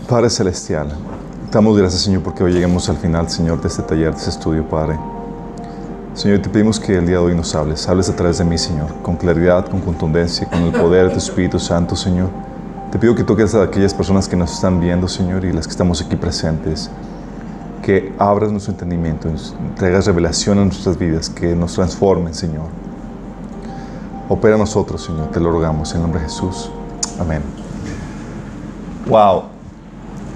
Padre Celestial, te damos gracias, Señor, porque hoy llegamos al final, Señor, de este taller, de este estudio, Padre. Señor, te pedimos que el día de hoy nos hables a través de mí, Señor, con claridad, con contundencia, con el poder de tu Espíritu Santo, Señor. Te pido que toques a aquellas personas que nos están viendo, Señor, y las que estamos aquí presentes, que abras nuestro entendimiento, traigas revelación a nuestras vidas, que nos transformen, Señor. Opera a nosotros, Señor, te lo rogamos en el nombre de Jesús. Amén. Wow.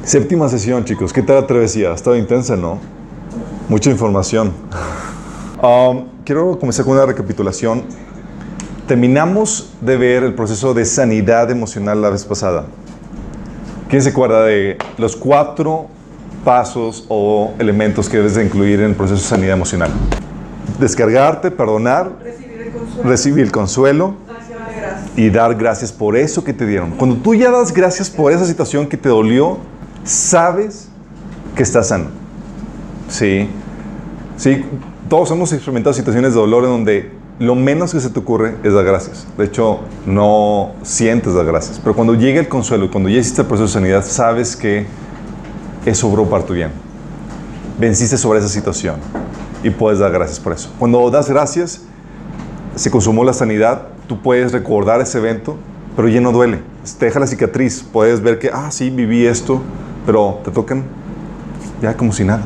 Séptima sesión, chicos. ¿Qué tal la travesía? Ha estado intensa, ¿no? Mucha información. Quiero comenzar con una recapitulación. Terminamos de ver el proceso de sanidad emocional la vez pasada. ¿Quién se acuerda de los 4 pasos o elementos que debes de incluir en el proceso de sanidad emocional? Descargarte, perdonar, recibir el consuelo y dar gracias por eso que te dieron. Cuando tú ya das gracias por esa situación que te dolió, sabes que estás sano. Sí. Sí, todos hemos experimentado situaciones de dolor en donde lo menos que se te ocurre es dar gracias. De hecho, no sientes dar gracias. Pero cuando llega el consuelo y cuando ya hiciste el proceso de sanidad, sabes que eso obró para tu bien. Venciste sobre esa situación y puedes dar gracias por eso. Cuando das gracias, se consumó la sanidad, tú puedes recordar ese evento, pero ya no duele. Te deja la cicatriz. Puedes ver que, sí, viví esto, pero te tocan ya como si nada.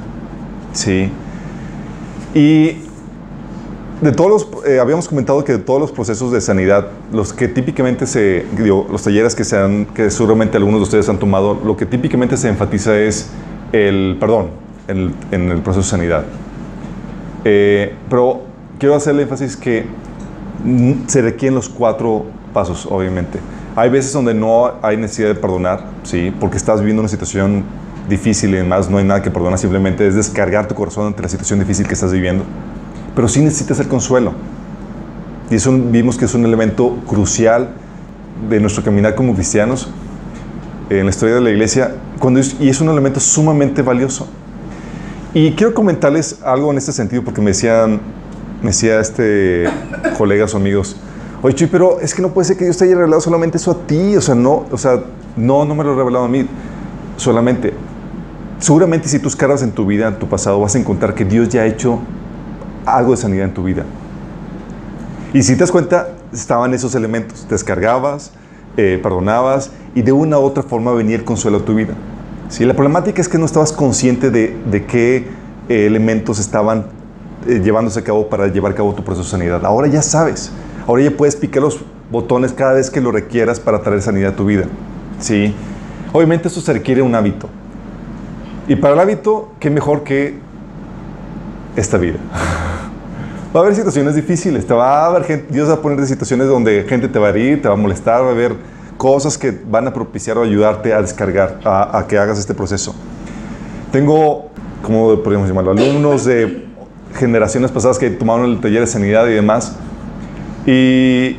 Sí. Y de todos los, habíamos comentado que de todos los procesos de sanidad, los que típicamente los talleres que seguramente algunos de ustedes han tomado, lo que típicamente se enfatiza es el perdón en el proceso de sanidad. Pero quiero hacerle énfasis que se requieren los 4 pasos, obviamente. Hay veces donde no hay necesidad de perdonar, ¿sí? Porque estás viviendo una situación difícil y demás, no hay nada que perdonar, simplemente es descargar tu corazón ante la situación difícil que estás viviendo. Pero sí necesitas el consuelo. Y eso vimos que es un elemento crucial de nuestro caminar como cristianos en la historia de la iglesia, y es un elemento sumamente valioso. Y quiero comentarles algo en este sentido, porque me decía colegas o amigos, oye, Chuy, pero es que no puede ser que Dios te haya revelado solamente eso a ti, no me lo ha revelado a mí solamente. Seguramente si tú escarbas en tu vida, en tu pasado, vas a encontrar que Dios ya ha hecho algo de sanidad en tu vida. Y si te das cuenta, estaban esos elementos. Descargabas, perdonabas, y de una u otra forma venía el consuelo a tu vida. ¿Sí? La problemática es que no estabas consciente de qué elementos estaban llevándose a cabo para llevar a cabo tu proceso de sanidad. Ahora ya sabes. Ahora ya puedes picar los botones cada vez que lo requieras para traer sanidad a tu vida. ¿Sí? Obviamente esto se requiere un hábito. Y para el hábito, ¿qué mejor que esta vida? Va a haber situaciones difíciles. Dios va a poner situaciones donde gente te va a herir, te va a molestar, va a haber cosas que van a propiciar o ayudarte a descargar, a que hagas este proceso. Tengo, ¿cómo podríamos llamarlo? Alumnos de generaciones pasadas que tomaron el taller de sanidad y demás. Y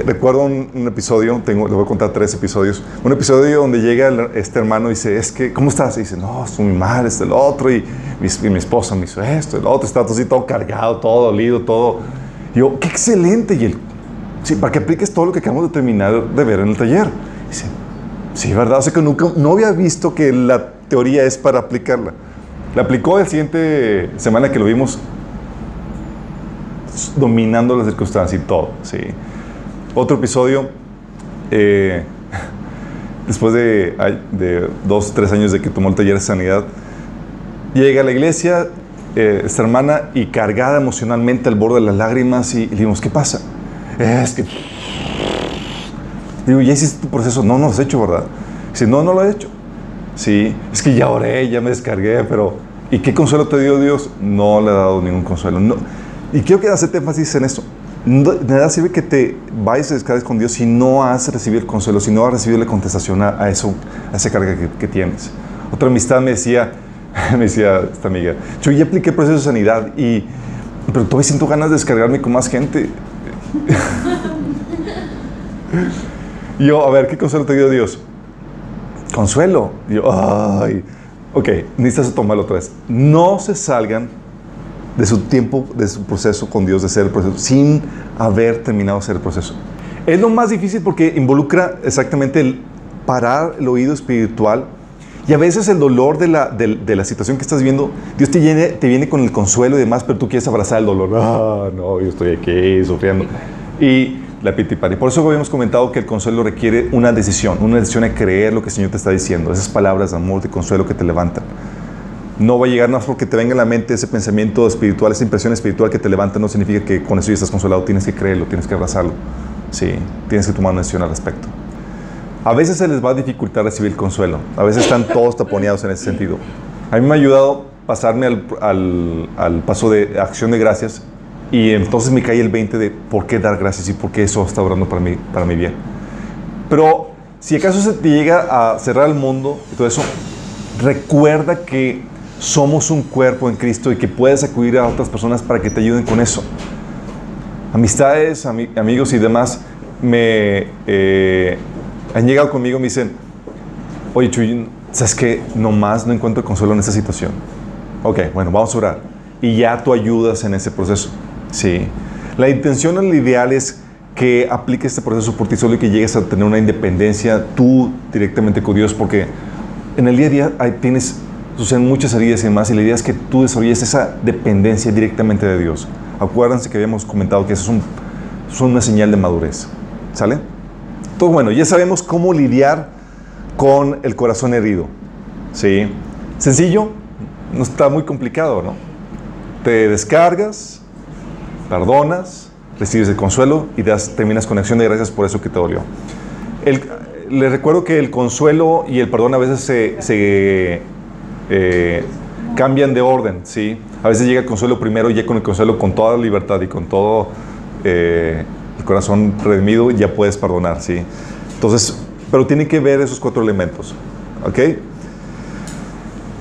recuerdo un episodio, les voy a contar 3 episodios. Un episodio donde llega este hermano y dice, ¿cómo estás? Y dice, no, estoy muy mal, el otro, y mi esposa me hizo esto, el otro, está así todo cargado, todo dolido, todo. Y yo, ¡qué excelente! Y él, sí, para que apliques todo lo que acabamos de terminar de ver en el taller. Y dice, sí, ¿verdad? O sea que no había visto que la teoría es para aplicarla. La aplicó la siguiente semana que lo vimos dominando las circunstancias y todo, sí. Otro episodio, después de 2 o 3 años de que tomó el taller de sanidad, llega a la iglesia esta hermana y cargada emocionalmente al borde de las lágrimas, y le dimos, ¿qué pasa? Es que... Digo, ¿ya hiciste tu proceso? No lo has hecho, ¿verdad? Dice, no lo he hecho. Sí, es que ya oré, ya me descargué, pero... ¿Y qué consuelo te dio Dios? No le ha dado ningún consuelo. No. Y quiero que hacerte énfasis en esto. De nada sirve que te vayas y descargues con Dios si no has recibido el consuelo, si no has recibido la contestación a esa carga que tienes. Otra amistad me decía esta amiga, yo ya apliqué el proceso de sanidad, pero todavía siento ganas de descargarme con más gente. Y yo, a ver, ¿qué consuelo te dio Dios? Consuelo. Y yo, ok, necesitas tomarlo otra vez. No se salgan de su tiempo, de su proceso con Dios, de hacer el proceso, sin haber terminado de hacer el proceso. Es lo más difícil porque involucra exactamente el parar el oído espiritual Y a veces el dolor de la situación que estás viendo, Dios te viene con el consuelo y demás, pero tú quieres abrazar el dolor. Ah, no, yo estoy aquí sufriendo. Y la pitipari. Por eso habíamos comentado que el consuelo requiere una decisión de creer lo que el Señor te está diciendo. Esas palabras de amor, de consuelo que te levantan. No va a llegar nada más porque te venga a la mente ese pensamiento espiritual, esa impresión espiritual que te levanta, no significa que con eso ya estás consolado. Tienes que creerlo, tienes que abrazarlo. Sí, tienes que tomar una decisión al respecto. A veces se les va a dificultar recibir el consuelo. A veces están todos taponeados en ese sentido. A mí me ha ayudado pasarme al paso de acción de gracias y entonces me cae el 20 de por qué dar gracias y por qué eso está obrando para mi bien. Pero si acaso se te llega a cerrar el mundo y todo eso, recuerda que somos un cuerpo en Cristo y que puedes acudir a otras personas para que te ayuden con eso. Amistades, amigos y demás han llegado conmigo y me dicen, oye Chuy, ¿sabes qué? Nomás no encuentro consuelo en esta situación. Ok, bueno, vamos a orar. Y ya tú ayudas en ese proceso. Sí. La intención, el ideal es que apliques este proceso por ti solo y que llegues a tener una independencia tú directamente con Dios, porque en el día a día suceden muchas heridas y demás, y la idea es que tú desarrolles esa dependencia directamente de Dios. Acuérdense que habíamos comentado que eso es una señal de madurez. ¿Sale? Entonces, bueno, ya sabemos cómo lidiar con el corazón herido. ¿Sí? Sencillo, no está muy complicado, ¿no? Te descargas, perdonas, recibes el consuelo y terminas con acción de gracias por eso que te dolió. Les recuerdo que el consuelo y el perdón a veces se cambian de orden, ¿sí? A veces llega el consuelo primero y ya con el consuelo, con toda libertad y con todo el corazón redimido, ya puedes perdonar, ¿sí? Entonces, pero tiene que ver esos 4 elementos, ¿ok?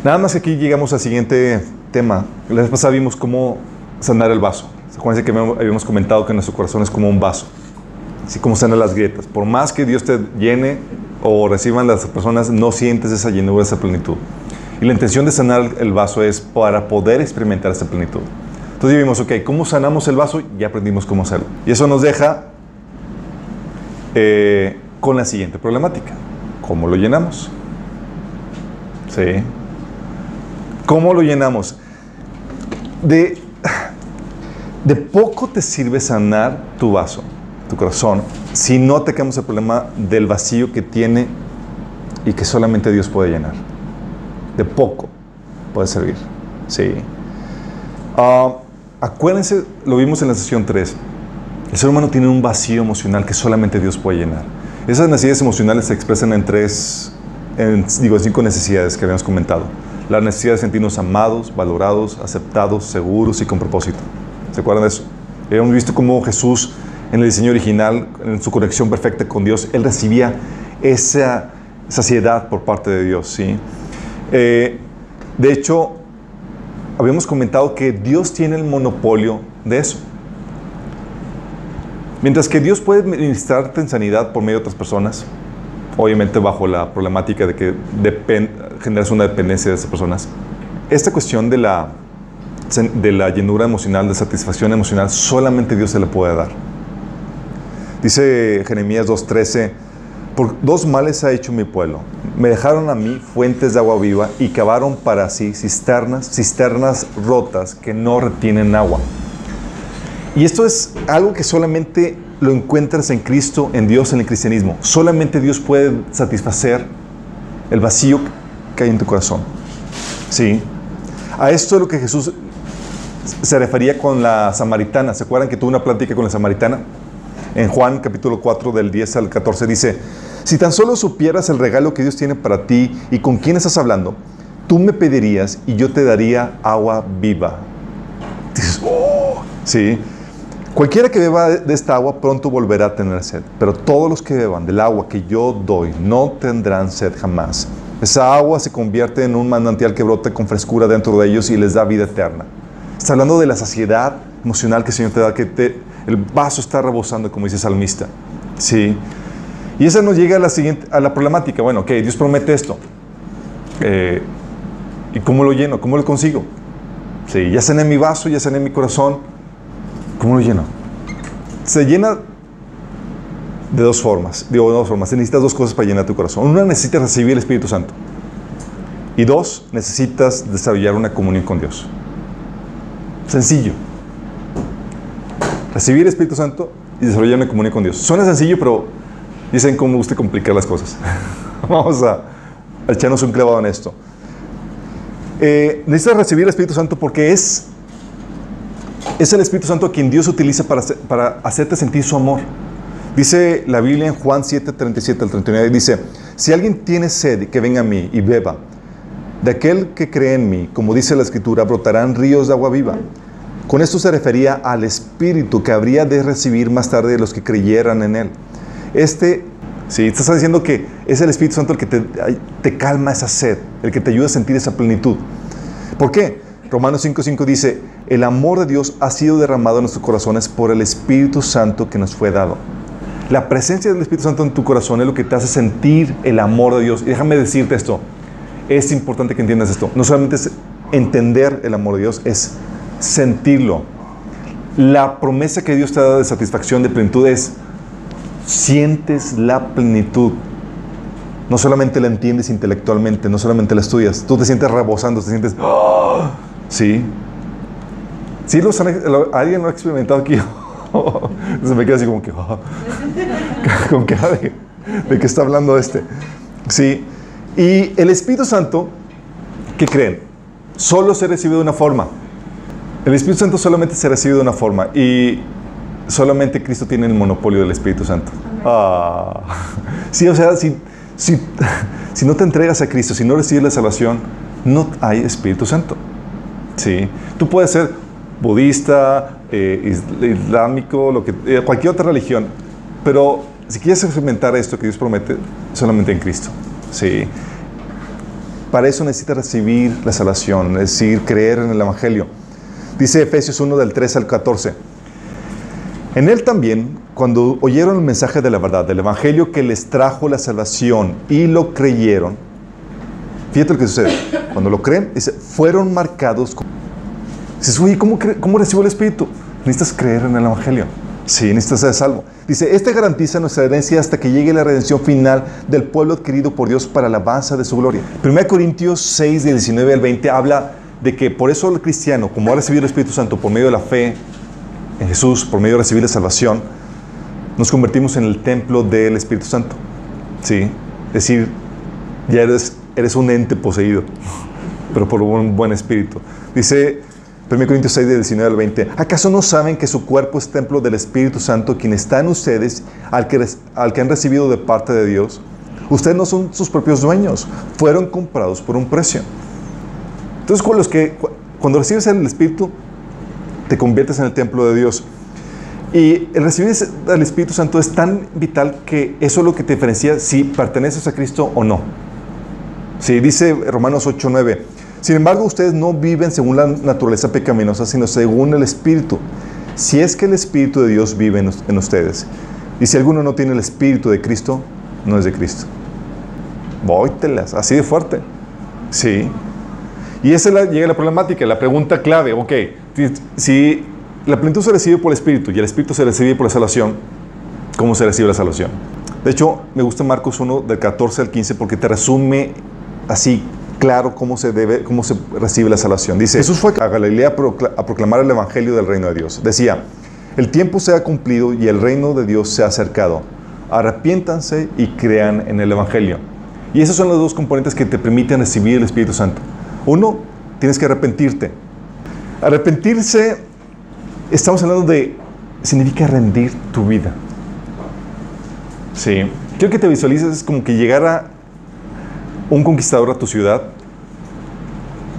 Nada más que aquí llegamos al siguiente tema. La vez pasada vimos cómo sanar el vaso. Acuérdense que habíamos comentado que nuestro corazón es como un vaso, así como sanar las grietas. Por más que Dios te llene o reciban las personas, no sientes esa llenura, esa plenitud. Y la intención de sanar el vaso es para poder experimentar esa plenitud. Entonces ya vimos, ok, ¿cómo sanamos el vaso? Ya aprendimos cómo hacerlo. Y eso nos deja con la siguiente problemática. ¿Cómo lo llenamos? ¿Sí? ¿Cómo lo llenamos? De poco te sirve sanar tu vaso, tu corazón, si no atacamos el problema del vacío que tiene y que solamente Dios puede llenar. De poco puede servir. Sí. Acuérdense, lo vimos en la sesión 3. El ser humano tiene un vacío emocional que solamente Dios puede llenar. Esas necesidades emocionales se expresan en 5 necesidades que habíamos comentado. La necesidad de sentirnos amados, valorados, aceptados, seguros y con propósito. ¿Se acuerdan de eso? Hemos visto cómo Jesús, en el diseño original, en su conexión perfecta con Dios, Él recibía esa saciedad por parte de Dios, ¿sí? De hecho, habíamos comentado que Dios tiene el monopolio de eso. Mientras que Dios puede ministrarte en sanidad por medio de otras personas, obviamente bajo la problemática de que generas una dependencia de esas personas, esta cuestión de la llenura emocional, de satisfacción emocional, solamente Dios se la puede dar. Dice Jeremías 2:13, por 2 males ha hecho mi pueblo. Me dejaron a mí fuentes de agua viva y cavaron para sí cisternas rotas que no retienen agua. Y esto es algo que solamente lo encuentras en Cristo, en Dios, en el cristianismo. Solamente Dios puede satisfacer el vacío que hay en tu corazón. ¿Sí? A esto es lo que Jesús se refería con la samaritana. ¿Se acuerdan que tuvo una plática con la samaritana? En Juan capítulo 4 del 10 al 14 dice, si tan solo supieras el regalo que Dios tiene para ti y con quién estás hablando, tú me pedirías y yo te daría agua viva. Dices, oh, sí. Cualquiera que beba de esta agua pronto volverá a tener sed, pero todos los que beban del agua que yo doy no tendrán sed jamás. Esa agua se convierte en un manantial que brota con frescura dentro de ellos y les da vida eterna. Está hablando de la saciedad emocional que el Señor te da, que el vaso está rebosando, como dice el salmista. Sí. Y esa nos llega a la problemática. Bueno, ok, Dios promete esto. ¿Y cómo lo lleno? ¿Cómo lo consigo? Sí, ya sané mi vaso, ya sané mi corazón. ¿Cómo lo lleno? Se llena de 2 formas. Digo, de 2 formas. Necesitas 2 cosas para llenar tu corazón. Una, necesitas recibir el Espíritu Santo. Y 2, necesitas desarrollar una comunión con Dios. Sencillo. Recibir el Espíritu Santo y desarrollar una comunión con Dios. Suena sencillo, pero dicen cómo me gusta complicar las cosas. Vamos a echarnos un clavado en esto. Necesitas recibir el Espíritu Santo porque es el Espíritu Santo a quien Dios utiliza para hacerte sentir su amor. Dice la Biblia en Juan 7, 37 al 39, dice: si alguien tiene sed, que venga a mí y beba. De aquel que cree en mí, como dice la Escritura, brotarán ríos de agua viva. Con esto se refería al Espíritu que habría de recibir más tarde de los que creyeran en Él. Sí, te está diciendo que es el Espíritu Santo el que te calma esa sed, el que te ayuda a sentir esa plenitud. ¿Por qué? Romanos 5:5 dice: el amor de Dios ha sido derramado en nuestros corazones por el Espíritu Santo que nos fue dado. La presencia del Espíritu Santo en tu corazón es lo que te hace sentir el amor de Dios. Y déjame decirte esto, es importante que entiendas esto. No solamente es entender el amor de Dios, es sentirlo. La promesa que Dios te da de satisfacción, de plenitud, es: sientes la plenitud. No solamente la entiendes intelectualmente, no solamente la estudias, tú te sientes rebosando, te sientes... ¡Oh! Sí. ¿Sí alguien lo ha experimentado aquí? Se me queda así como que... Oh. Con cara de que está hablando este. Sí. Y el Espíritu Santo, ¿qué creen? Solo se recibe de una forma. El Espíritu Santo solamente se recibe de una forma. Y solamente Cristo tiene el monopolio del Espíritu Santo. Ah. Sí, o sea, si no te entregas a Cristo, si no recibes la salvación, no hay Espíritu Santo. Sí. Tú puedes ser budista, islámico, cualquier otra religión, pero si quieres experimentar esto que Dios promete, solamente en Cristo. Sí. Para eso necesitas recibir la salvación, es decir, creer en el Evangelio. Dice Efesios 1 del 3 al 14. En él también, cuando oyeron el mensaje de la verdad, del Evangelio que les trajo la salvación y lo creyeron, fíjate lo que sucede. Cuando lo creen, dice, fueron marcados. Dices, oye, ¿cómo recibo el Espíritu? Necesitas creer en el Evangelio. Sí, necesitas ser salvo. Dice, este garantiza nuestra herencia hasta que llegue la redención final del pueblo adquirido por Dios para la alabanza de su gloria. 1 Corintios 6, del 19 al 20, habla de que por eso el cristiano, como ha recibido el Espíritu Santo por medio de la fe en Jesús, por medio de recibir la salvación, nos convertimos en el templo del Espíritu Santo. Sí, es decir, ya eres un ente poseído, pero por un buen espíritu. Dice 1 Corintios 6, del 19 al 20. ¿Acaso no saben que su cuerpo es templo del Espíritu Santo, quien está en ustedes, al que han recibido de parte de Dios? Ustedes no son sus propios dueños, fueron comprados por un precio. Entonces, cuando recibes el Espíritu, te conviertes en el templo de Dios. Y el recibir el Espíritu Santo es tan vital que eso es lo que te diferencia si perteneces a Cristo o no. Sí, dice Romanos 8, 9. Sin embargo, ustedes no viven según la naturaleza pecaminosa, sino según el Espíritu. Si es que el Espíritu de Dios vive en ustedes. Y si alguno no tiene el Espíritu de Cristo, no es de Cristo. Vóytelas, así de fuerte. Sí. Y esa llega la problemática, la pregunta clave. Ok, si la plenitud se recibe por el Espíritu y el Espíritu se recibe por la salvación, ¿cómo se recibe la salvación? De hecho, me gusta Marcos 1, del 14 al 15, porque te resume así claro cómo se recibe la salvación. Dice, Jesús fue a Galilea a proclamar el Evangelio del reino de Dios. Decía, el tiempo se ha cumplido y el reino de Dios se ha acercado. Arrepiéntanse y crean en el Evangelio. Y esos son los dos componentes que te permiten recibir el Espíritu Santo. Uno, tienes que arrepentirte. Arrepentirse, estamos hablando significa rendir tu vida. Sí. Quiero que te visualices, es como que llegara un conquistador a tu ciudad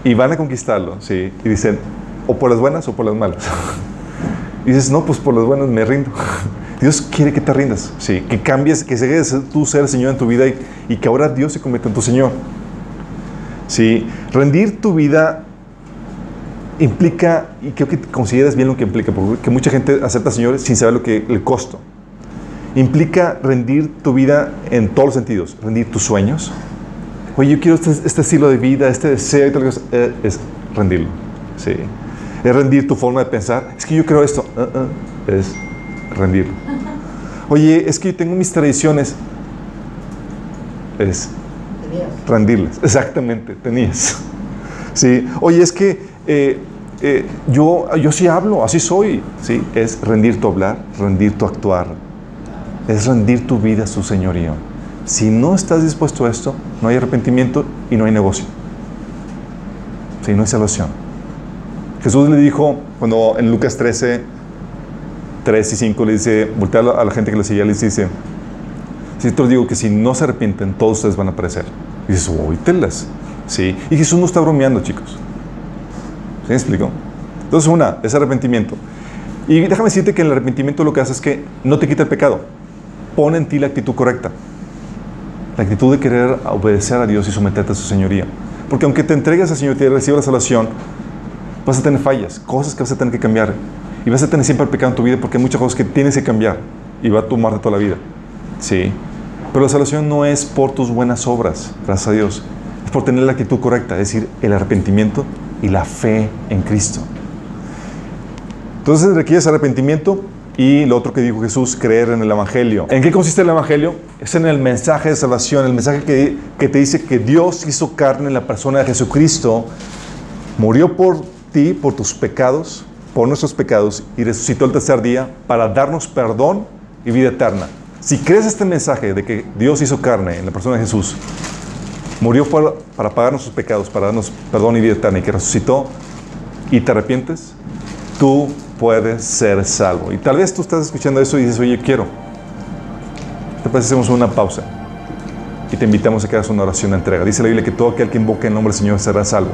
y van a conquistarlo, sí, y dicen, o por las buenas o por las malas. Y dices, no, pues por las buenas me rindo. Dios quiere que te rindas, sí, que cambies, que dejes de tú ser el Señor en tu vida y que ahora Dios se convierta en tu Señor. Sí, rendir tu vida implica, y creo que consideres bien lo que implica, porque mucha gente acepta señores sin saber el costo. Implica rendir tu vida en todos los sentidos, rendir tus sueños. Oye, yo quiero este estilo de vida, este deseo y tal cosa. Es rendirlo, sí. Es rendir tu forma de pensar. Es que yo creo esto. Es rendirlo. Oye, es que yo tengo mis tradiciones. Es Rendirles, exactamente, tenías. Sí, oye, es que yo sí hablo, así soy. Sí, es rendir tu hablar, rendir tu actuar, es rendir tu vida a su señorío. Si no estás dispuesto a esto, no hay arrepentimiento y no hay negocio. Sí, no hay salvación. Jesús le dijo, cuando en Lucas 13, 3 y 5 le dice, voltea a la gente que le seguía, les dice, si te os digo que si no se arrepienten, todos ustedes van a perecer. Y dices, oítelas. Sí. Y Jesús no está bromeando, chicos. ¿Sí me explico? Entonces, una, es arrepentimiento. Y déjame decirte que el arrepentimiento lo que hace es que no te quita el pecado. Pone en ti la actitud correcta. La actitud de querer obedecer a Dios y someterte a su señoría. Porque aunque te entregues al Señor y te recibas la salvación, vas a tener fallas, cosas que vas a tener que cambiar. Y vas a tener siempre el pecado en tu vida porque hay muchas cosas que tienes que cambiar. Y va a tomarte toda la vida. Sí. Pero la salvación no es por tus buenas obras, gracias a Dios. Es por tener la actitud correcta, es decir, el arrepentimiento y la fe en Cristo. Entonces requieres arrepentimiento y lo otro que dijo Jesús, creer en el Evangelio. ¿En qué consiste el Evangelio? Es en el mensaje de salvación, el mensaje que te dice que Dios hizo carne en la persona de Jesucristo, murió por ti, por tus pecados, por nuestros pecados, y resucitó el tercer día para darnos perdón y vida eterna. Si crees este mensaje de que Dios hizo carne en la persona de Jesús, murió para pagar nuestros pecados, para darnos perdón y vida eterna, y que resucitó, y te arrepientes, tú puedes ser salvo. Y tal vez tú estás escuchando eso y dices, oye, quiero. ¿Te parece? Hacemos una pausa y te invitamos a que hagas una oración de entrega. Dice la Biblia que todo aquel que invoque el nombre del Señor será salvo.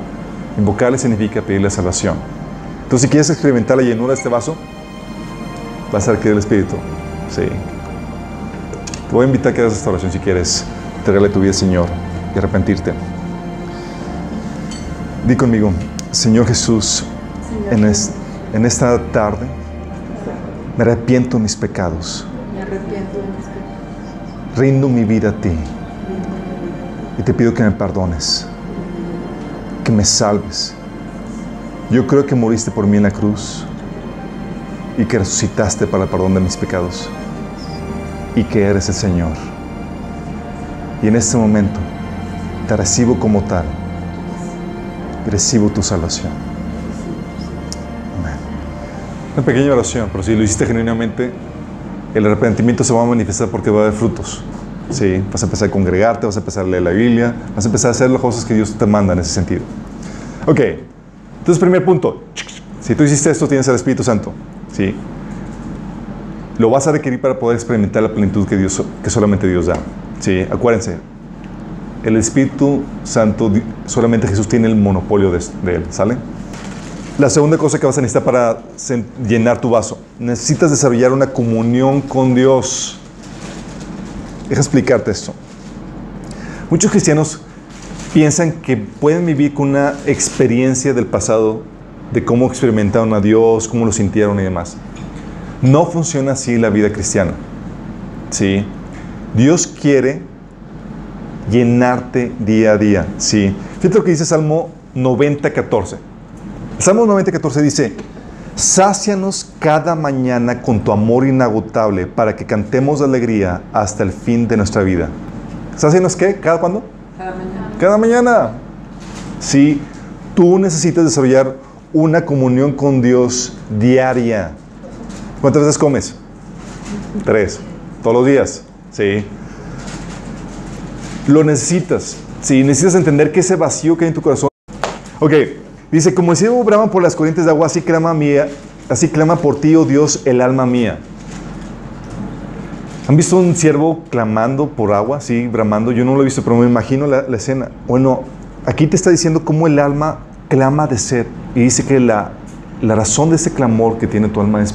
Invocarle significa pedirle salvación. Entonces, si quieres experimentar la llenura de este vaso, vas a requerir el Espíritu. Sí. Te voy a invitar a que hagas esta oración si quieres entregarle tu vida al Señor y arrepentirte. Di conmigo, Señor Jesús, en esta tarde me arrepiento de mis pecados. Rindo mi vida a ti y te pido que me perdones, que me salves. Yo creo que moriste por mí en la cruz y que resucitaste para el perdón de mis pecados y que eres el Señor. Y en este momento te recibo como tal y recibo tu salvación. Amén. Una pequeña oración, pero si lo hiciste genuinamente, el arrepentimiento se va a manifestar porque va a haber frutos. Sí, vas a empezar a congregarte, vas a empezar a leer la Biblia, vas a empezar a hacer las cosas que Dios te manda en ese sentido. Ok, entonces primer punto. Si tú hiciste esto, tienes el Espíritu Santo. Sí. Lo vas a requerir para poder experimentar la plenitud que solamente Dios da. Sí, acuérdense. El Espíritu Santo, solamente Jesús tiene el monopolio de él. ¿Sale? La segunda cosa que vas a necesitar para llenar tu vaso. Necesitas desarrollar una comunión con Dios. Deja explicarte esto. Muchos cristianos piensan que pueden vivir con una experiencia del pasado de cómo experimentaron a Dios, cómo lo sintieron y demás. No funciona así la vida cristiana. ¿Sí? Dios quiere llenarte día a día. ¿Sí? Fíjate lo que dice Salmo 90:14. Salmo 90:14 dice: sácianos cada mañana con tu amor inagotable para que cantemos de alegría hasta el fin de nuestra vida. ¿Sácianos qué? ¿Cada cuándo? Cada mañana. Cada mañana. Sí, tú necesitas desarrollar una comunión con Dios diaria. ¿Cuántas veces comes? 3. ¿Todos los días? Sí. Lo necesitas. Sí, necesitas entender que ese vacío que hay en tu corazón. Ok, dice, como el ciervo brama por las corrientes de agua, así clama por ti, oh Dios, el alma mía. ¿Han visto un ciervo clamando por agua? Sí, bramando. Yo no lo he visto, pero me imagino la escena. Bueno, aquí te está diciendo cómo el alma clama de sed. Y dice que la razón de ese clamor que tiene tu alma es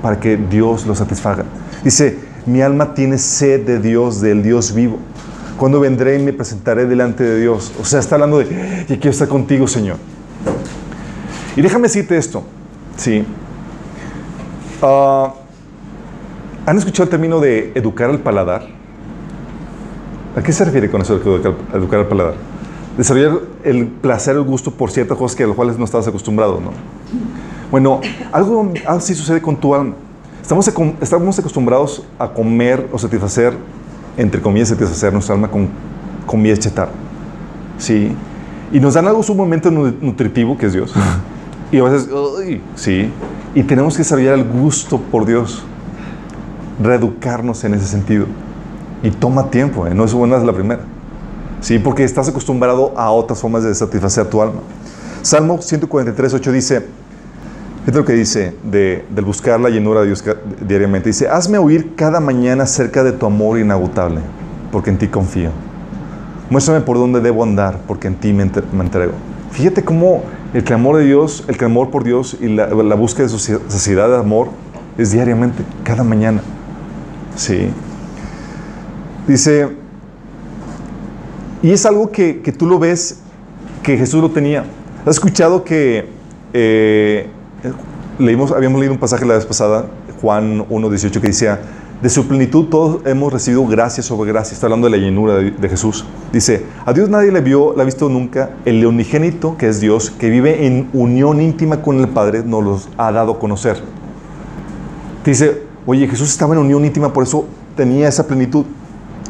para que Dios lo satisfaga. Dice, mi alma tiene sed de Dios, del Dios vivo. ¿Cuándo vendré y me presentaré delante de Dios? O sea, está hablando de, yo quiero estar contigo, Señor. Y déjame decirte esto. Sí. ¿Han escuchado el término de educar al paladar? ¿A qué se refiere con eso de educar al paladar? Desarrollar el placer, el gusto por ciertas cosas que a las cuales no estabas acostumbrado, ¿no? Bueno, algo así sucede con tu alma. Estamos acostumbrados a comer o satisfacer, entre comillas, satisfacer nuestra alma con comida chatarra. ¿Sí? Y nos dan algo sumamente nutritivo, que es Dios. Y a veces, ¡ay! ¿Sí? Y tenemos que desarrollar el gusto por Dios. Reeducarnos en ese sentido. Y toma tiempo, no es buena la primera. ¿Sí? Porque estás acostumbrado a otras formas de satisfacer tu alma. Salmo 143:8 dice, esto es lo que dice del buscar la llenura de Dios diariamente. Dice, hazme oír cada mañana acerca de tu amor inagotable, porque en ti confío. Muéstrame por dónde debo andar, porque en ti me entrego. Fíjate cómo el clamor de Dios, el clamor por Dios y la búsqueda de su saciedad de amor es diariamente, cada mañana. Sí. Dice, y es algo que tú lo ves, que Jesús lo tenía. ¿Has escuchado que habíamos leído un pasaje la vez pasada, Juan 1:18, que decía, de su plenitud todos hemos recibido gracia sobre gracia? Está hablando de la llenura de Jesús. Dice, a Dios nadie le ha visto nunca. El unigénito, que es Dios, que vive en unión íntima con el Padre, nos los ha dado a conocer. Te dice, oye, Jesús estaba en unión íntima, por eso tenía esa plenitud.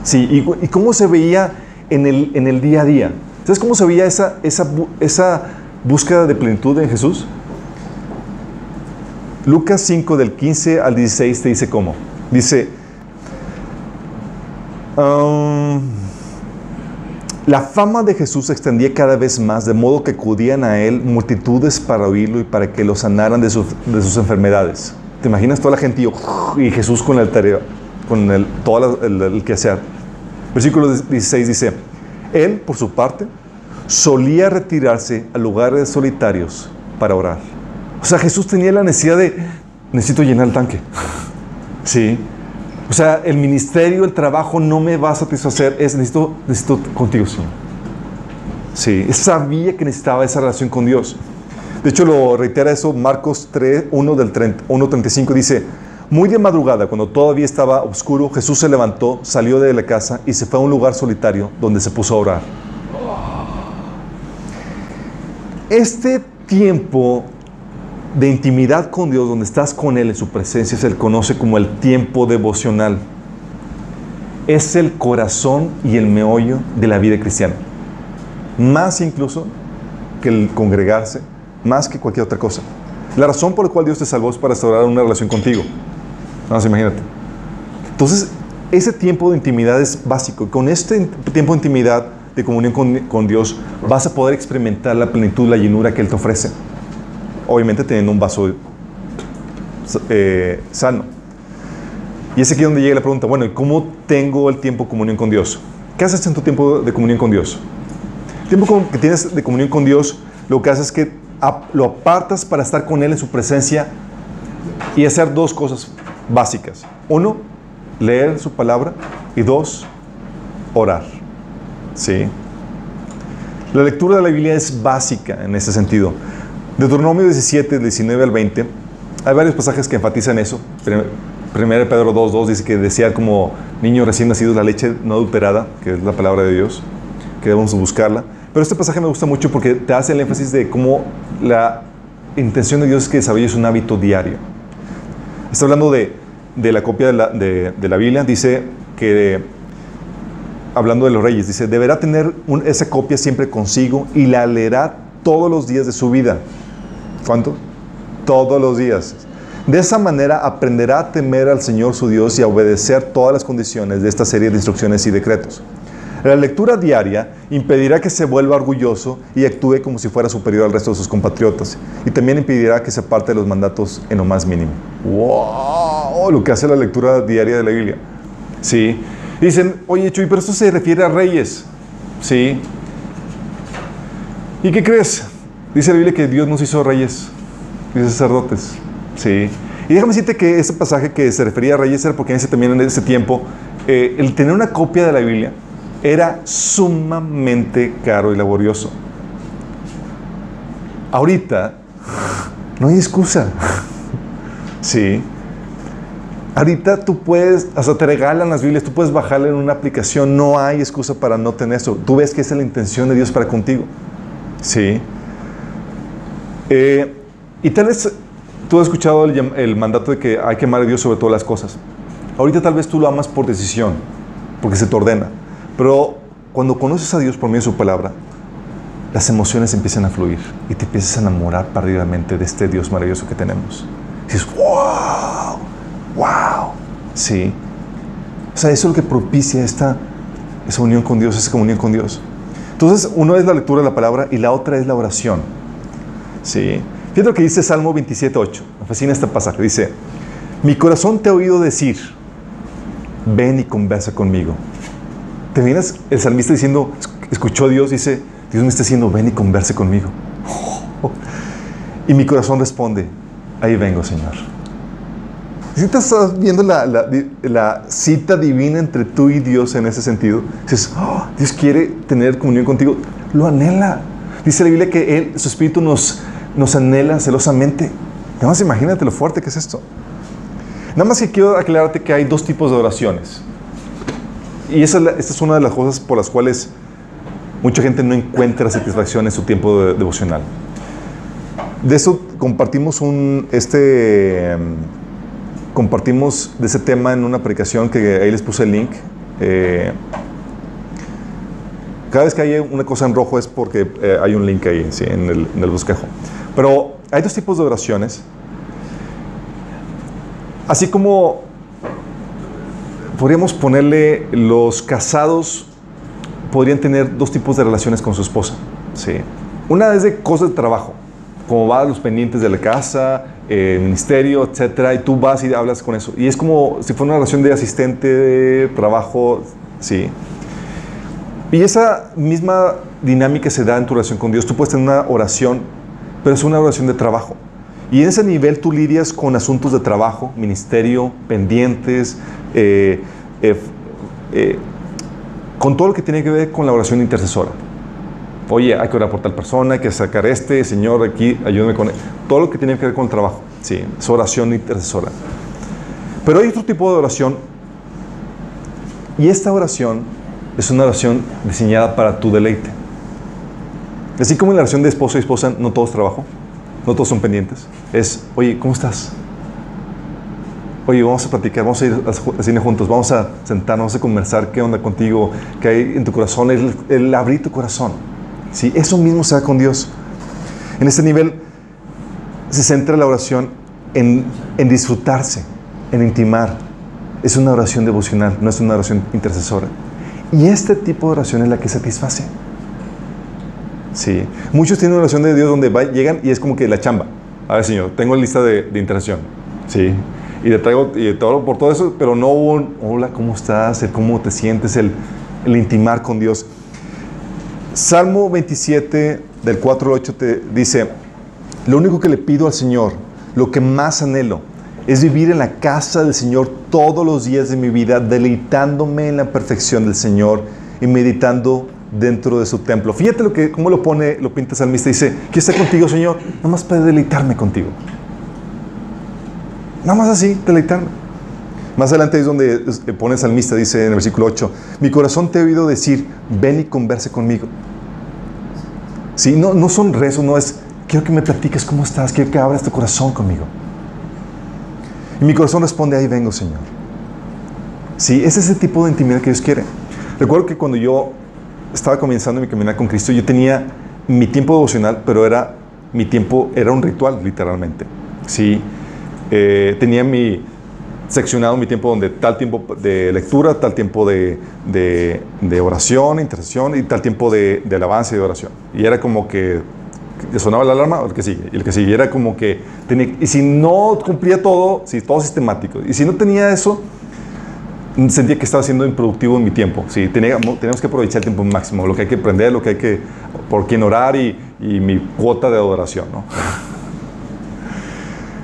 Sí, ¿y cómo se veía en el día a día? ¿Sabes cómo se veía esa búsqueda de plenitud en Jesús? Lucas 5, del 15 al 16, te dice cómo. Dice, la fama de Jesús se extendía cada vez más, de modo que acudían a él multitudes para oírlo y para que lo sanaran de sus enfermedades. ¿Te imaginas toda la gente y Jesús con el tarea, con todo el quehacer? Versículo 16 dice, él, por su parte, solía retirarse a lugares solitarios para orar. O sea, Jesús tenía la necesidad necesito llenar el tanque. Sí. O sea, el ministerio, el trabajo no me va a satisfacer, necesito contigo, Señor. Sí, él sabía que necesitaba esa relación con Dios. De hecho, lo reitera eso Marcos 1:35, dice, muy de madrugada, cuando todavía estaba oscuro, Jesús se levantó, salió de la casa y se fue a un lugar solitario donde se puso a orar. Este tiempo de intimidad con Dios, donde estás con Él en su presencia, se le conoce como el tiempo devocional. Es el corazón y el meollo de la vida cristiana. Más incluso que el congregarse, más que cualquier otra cosa. La razón por la cual Dios te salvó es para restaurar una relación contigo. Vamos, imagínate. Entonces, ese tiempo de intimidad es básico. Con este tiempo de intimidad, de comunión con Dios, vas a poder experimentar la plenitud, la llenura que Él te ofrece. Obviamente teniendo un vaso sano. Y es aquí donde llega la pregunta, bueno, ¿y cómo tengo el tiempo de comunión con Dios? ¿Qué haces en tu tiempo de comunión con Dios? El tiempo que tienes de comunión con Dios, lo que haces es que lo apartas para estar con Él en su presencia y hacer dos cosas básicas. Uno, leer su palabra, y dos, orar. ¿Sí? La lectura de la Biblia es básica en ese sentido. Deuteronomio 17, 19 al 20, hay varios pasajes que enfatizan eso. 1 Pedro 2:2 dice que desear como niños recién nacidos la leche no adulterada, que es la palabra de Dios, que debemos buscarla. Pero este pasaje me gusta mucho porque te hace el énfasis de cómo la intención de Dios es que desarrolles un hábito diario. Está hablando de la copia de la Biblia, dice que, hablando de los reyes, dice, deberá tener esa copia siempre consigo y la leerá todos los días de su vida. ¿Cuánto? Todos los días. De esa manera aprenderá a temer al Señor su Dios y a obedecer todas las condiciones de esta serie de instrucciones y decretos. La lectura diaria impedirá que se vuelva orgulloso y actúe como si fuera superior al resto de sus compatriotas. Y también impedirá que se aparte de los mandatos en lo más mínimo. ¡Wow! Lo que hace la lectura diaria de la Biblia. Sí. Dicen, oye, Chuy, pero esto se refiere a reyes. Sí. ¿Y qué crees? Dice la Biblia que Dios nos hizo reyes y sacerdotes. Sí. Y déjame decirte que ese pasaje que se refería a reyes era porque también en ese tiempo el tener una copia de la Biblia era sumamente caro y laborioso. Ahorita no hay excusa. Sí. Ahorita tú puedes, hasta te regalan las Biblias, tú puedes bajarla en una aplicación, no hay excusa para no tener eso. Tú ves que esa es la intención de Dios para contigo. Sí. Y tal vez tú has escuchado el mandato de que hay que amar a Dios sobre todas las cosas. Ahorita tal vez tú lo amas por decisión, porque se te ordena. Pero cuando conoces a Dios por medio de su palabra, las emociones empiezan a fluir y te empiezas a enamorar perdidamente de este Dios maravilloso que tenemos. Y dices, wow, wow, sí. O sea, eso es lo que propicia esa unión con Dios, esa comunión con Dios. Entonces, uno es la lectura de la palabra y la otra es la oración. Sí. Fíjate lo que dice Salmo 27:8. Me fascina este pasaje. Dice, mi corazón te ha oído decir, ven y conversa conmigo. ¿Te imaginas el salmista diciendo, escuchó a Dios, dice, Dios me está diciendo, ven y converse conmigo? Y mi corazón responde, ahí vengo, Señor. Si estás viendo la cita divina entre tú y Dios en ese sentido, dices, oh, Dios quiere tener comunión contigo, lo anhela. Dice la Biblia que Él, su Espíritu nos anhela celosamente. Nada más imagínate lo fuerte que es esto. Nada más que quiero aclararte que hay dos tipos de oraciones. Y esta es una de las cosas por las cuales mucha gente no encuentra satisfacción en su tiempo devocional. De eso compartimos compartimos de ese tema en una predicación que ahí les puse el link. Cada vez que hay una cosa en rojo es porque hay un link ahí, ¿sí? en el bosquejo. Pero hay dos tipos de oraciones. Así como podríamos ponerle, los casados podrían tener dos tipos de relaciones con su esposa. ¿Sí? Una es de cosas de trabajo, como vas a los pendientes de la casa, el ministerio, etcétera, y tú vas y hablas con eso. Y es como si fuera una relación de asistente, de trabajo, ¿sí? Y esa misma dinámica se da en tu relación con Dios. Tú puedes tener una oración, pero es una oración de trabajo. Y en ese nivel tú lidias con asuntos de trabajo, ministerio, pendientes, con todo lo que tiene que ver con la oración intercesora. Oye, hay que orar por tal persona, hay que sacar Señor, aquí, ayúdame con él. Todo lo que tiene que ver con el trabajo, sí, es oración intercesora. Pero hay otro tipo de oración, y esta oración es una oración diseñada para tu deleite. Así como en la oración de esposo y esposa, no todo es trabajo, no todos son pendientes. Es, oye, ¿cómo estás? Oye, vamos a platicar, vamos a ir al cine juntos, vamos a sentarnos, vamos a conversar, ¿qué onda contigo? ¿Qué hay en tu corazón? El abrir tu corazón. Sí, eso mismo se da con Dios. En este nivel se centra la oración en disfrutarse, en intimar. Es una oración devocional, no es una oración intercesora. Y este tipo de oración es la que satisface. Sí. Muchos tienen una oración de Dios donde llegan y es como que la chamba. A ver, Señor, tengo lista de intercesión. Sí. Y te traigo y te oro por todo eso, pero no hubo un hola, ¿cómo estás? El cómo te sientes, el intimar con Dios. Salmo 27, del 4 al 8, te dice, lo único que le pido al Señor, lo que más anhelo, es vivir en la casa del Señor todos los días de mi vida, deleitándome en la perfección del Señor y meditando dentro de su templo. Fíjate cómo lo pinta el salmista. Dice, quiero estar contigo, Señor, nada más para deleitarme contigo. Nada más así, deleitarme. Más adelante es donde pone el salmista, dice en el versículo 8, mi corazón te he oído decir, ven y converse conmigo. Sí, no son rezos, no es, quiero que me platiques cómo estás, quiero que abras tu corazón conmigo. Y mi corazón responde, ahí vengo, Señor. Sí, es ese tipo de intimidad que Dios quiere. Recuerdo que cuando yo estaba comenzando mi caminar con Cristo, yo tenía mi tiempo devocional, pero mi tiempo era un ritual, literalmente. Sí, tenía seccionado mi tiempo donde tal tiempo de lectura, tal tiempo de oración, intercesión y tal tiempo de alabanza y de oración. Y era como que sonaba la alarma, el que sigue. Y el que sigue era como que y si no cumplía todo, sí, todo sistemático. Y si no tenía eso, sentía que estaba siendo improductivo en mi tiempo. Sí, teníamos que aprovechar el tiempo máximo, lo que hay que aprender, lo que hay que, por quién orar y mi cuota de adoración, ¿no?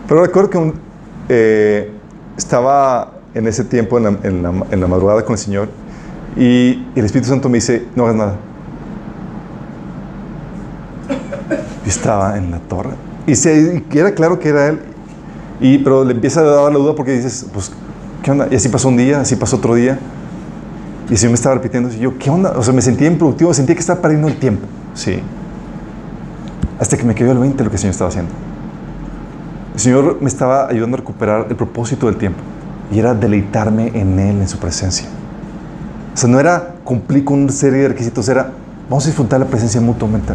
Pero recuerdo que estaba en ese tiempo en la madrugada con el Señor y el Espíritu Santo me dice, no hagas nada. Y estaba en la torre. Y era claro que era Él. Pero le empieza a dar la duda porque dices, pues, ¿qué onda? Y así pasó un día, así pasó otro día. Y el Señor me estaba repitiendo. Y yo, ¿qué onda? O sea, me sentía improductivo, sentía que estaba perdiendo el tiempo. Sí. Hasta que me quedó el 20 de lo que el Señor estaba haciendo. El Señor me estaba ayudando a recuperar el propósito del tiempo. Y era deleitarme en Él, en su presencia. O sea, no era cumplir con una serie de requisitos, era vamos a disfrutar la presencia mutuamente.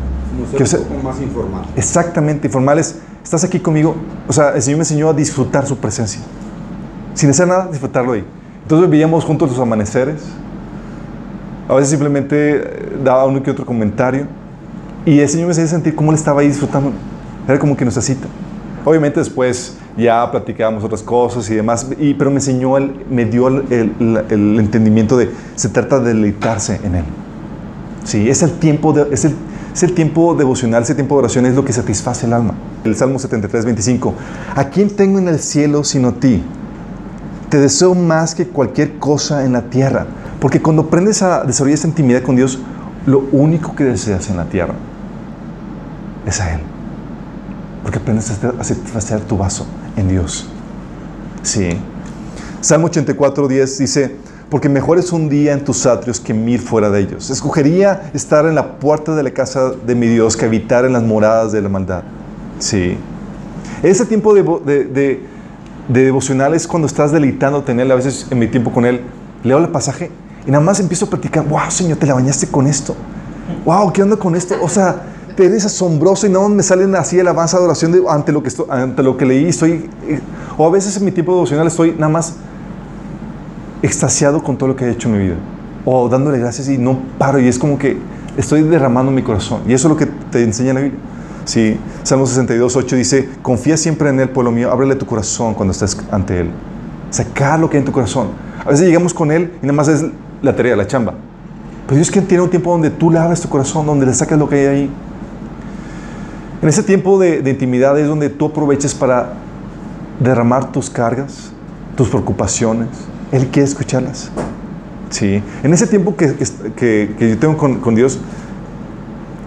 Como ser un poco más informal. Exactamente, informales. Estás aquí conmigo. O sea, el Señor me enseñó a disfrutar su presencia. Sin hacer nada, disfrutarlo ahí. Entonces veíamos juntos los amaneceres. A veces simplemente daba uno que otro comentario. Y el Señor me hacía sentir cómo Él estaba ahí disfrutando. Era como que nuestra cita. Obviamente después ya platicábamos otras cosas y demás. Pero me enseñó, me dio el entendimiento de se trata de deleitarse en Él. Sí, es el tiempo devocional, ese tiempo de oración es lo que satisface el alma. El Salmo 73, 25. ¿A quién tengo en el cielo sino a ti? Te deseo más que cualquier cosa en la tierra. Porque cuando aprendes a desarrollar esta intimidad con Dios, lo único que deseas en la tierra es a Él. Porque aprendes a satisfacer tu vaso en Dios. Sí. Salmo 84, 10 dice: porque mejor es un día en tus atrios que 1000 fuera de ellos. Escogería estar en la puerta de la casa de mi Dios que habitar en las moradas de la maldad. Sí. Ese tiempo de devocional es cuando estás deleitándote en Él. A veces en mi tiempo con Él, leo el pasaje y nada más empiezo a platicar. ¡Wow, Señor, te la bañaste con esto! ¡Wow, qué onda con esto! O sea, te eres asombroso y nada más me salen así alabanza, adoración ante lo que leí. O a veces en mi tiempo devocional estoy nada más extasiado con todo lo que he hecho en mi vida, o dándole gracias y no paro, y es como que estoy derramando mi corazón, y eso es lo que te enseña la Biblia. Sí, Salmo 62, 8 dice: confía siempre en Él, pueblo mío, ábrele tu corazón cuando estés ante Él. Sacar lo que hay en tu corazón. A veces llegamos con Él y nada más es la tarea, la chamba, pero Dios tiene un tiempo donde tú le abres tu corazón, donde le sacas lo que hay ahí. En ese tiempo de intimidad es donde tú aproveches para derramar tus cargas, tus preocupaciones. Él quiere escucharlas. Sí. En ese tiempo que yo tengo con Dios,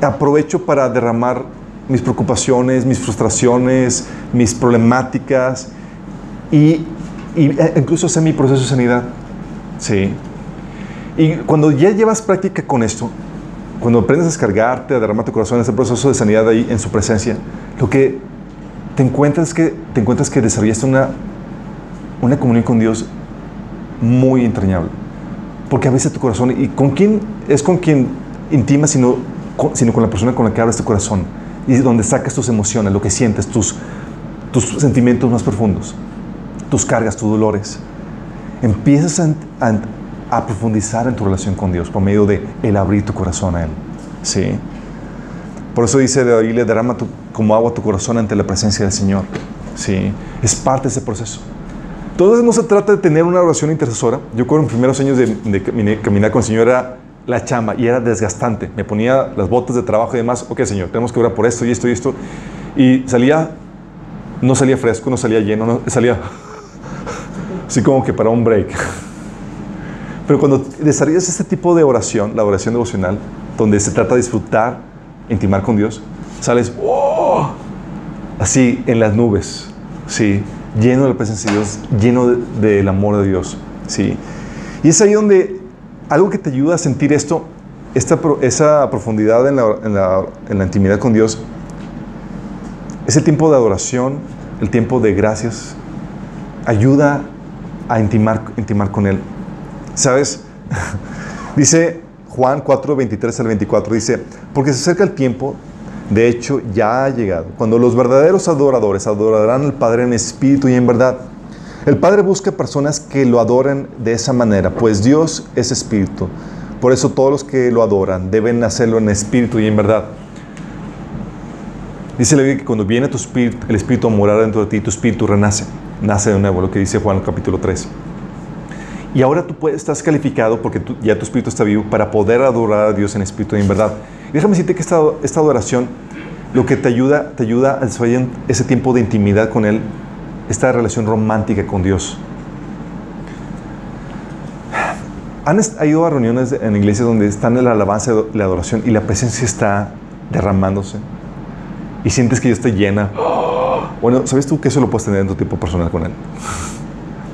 aprovecho para derramar mis preocupaciones, mis frustraciones, mis problemáticas y incluso hacer mi proceso de sanidad. Sí. Y cuando ya llevas práctica con esto, cuando aprendes a descargarte, a derramar tu corazón en ese proceso de sanidad ahí en su presencia, lo que te encuentras que desarrollaste una comunión con Dios muy entrañable. Porque a veces tu corazón, y con quién intimas, sino con la persona con la que abres tu corazón, y donde sacas tus emociones, lo que sientes, tus sentimientos más profundos, tus cargas, tus dolores. Empiezas a profundizar en tu relación con Dios por medio de el abrir tu corazón a Él. ¿Sí? Por eso dice la Biblia: derrama como agua tu corazón ante la presencia del Señor. ¿Sí? Es parte de ese proceso. Entonces no se trata de tener una oración intercesora. Yo creo en los primeros años de caminar con el Señor era la chamba y era desgastante. Me ponía las botas de trabajo y demás. Ok, Señor, tenemos que orar por esto y esto y esto. Y no salía fresco, no salía lleno, salía así como que para un break. Pero cuando desarrollas este tipo de oración, la oración devocional, donde se trata de disfrutar, intimar con Dios, sales así en las nubes, ¿sí? Lleno de la presencia de Dios, lleno del amor de Dios, ¿sí? Y es ahí donde algo que te ayuda a sentir esa profundidad en la intimidad con Dios, es el tiempo de adoración, el tiempo de gracias. Ayuda a intimar con Él. ¿Sabes? Dice Juan 4, 23 al 24, dice: porque se acerca el tiempo, de hecho ya ha llegado, cuando los verdaderos adoradores adorarán al Padre en espíritu y en verdad. El Padre busca personas que lo adoren de esa manera, pues Dios es espíritu. Por eso todos los que lo adoran deben hacerlo en espíritu y en verdad. Dice la Biblia que cuando viene el Espíritu a morar dentro de ti, tu espíritu nace de nuevo, lo que dice Juan capítulo 3. Y ahora tú estás calificado, porque ya tu espíritu está vivo, para poder adorar a Dios en espíritu y en verdad. Y déjame decirte que esta adoración, lo que te ayuda a desarrollar ese tiempo de intimidad con Él, esta relación romántica con Dios. ¿Han ido a reuniones en iglesias donde están en la alabanza, la adoración, y la presencia está derramándose? Y sientes que Dios te llena. Bueno, ¿sabes tú que eso lo puedes tener en tu tiempo personal con Él?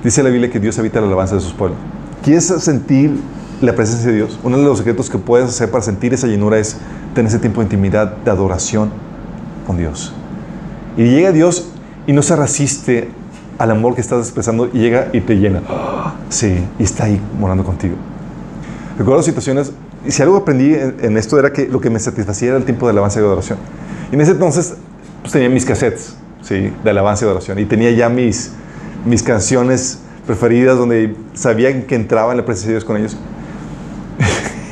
Dice la Biblia que Dios habita la alabanza de sus pueblos. ¿Quieres sentir la presencia de Dios? Uno de los secretos que puedes hacer para sentir esa llenura es tener ese tiempo de intimidad, de adoración con Dios. Y llega Dios y no se resiste al amor que estás expresando, y llega y te llena. Sí, y está ahí morando contigo. Recuerdo situaciones, y si algo aprendí en esto era que lo que me satisfacía era el tiempo de alabanza y de adoración. Y en ese entonces, pues tenía mis cassettes, ¿sí? De alabanza y adoración. Y tenía ya mis canciones preferidas donde sabía que entraba en la presencia de Dios con ellos.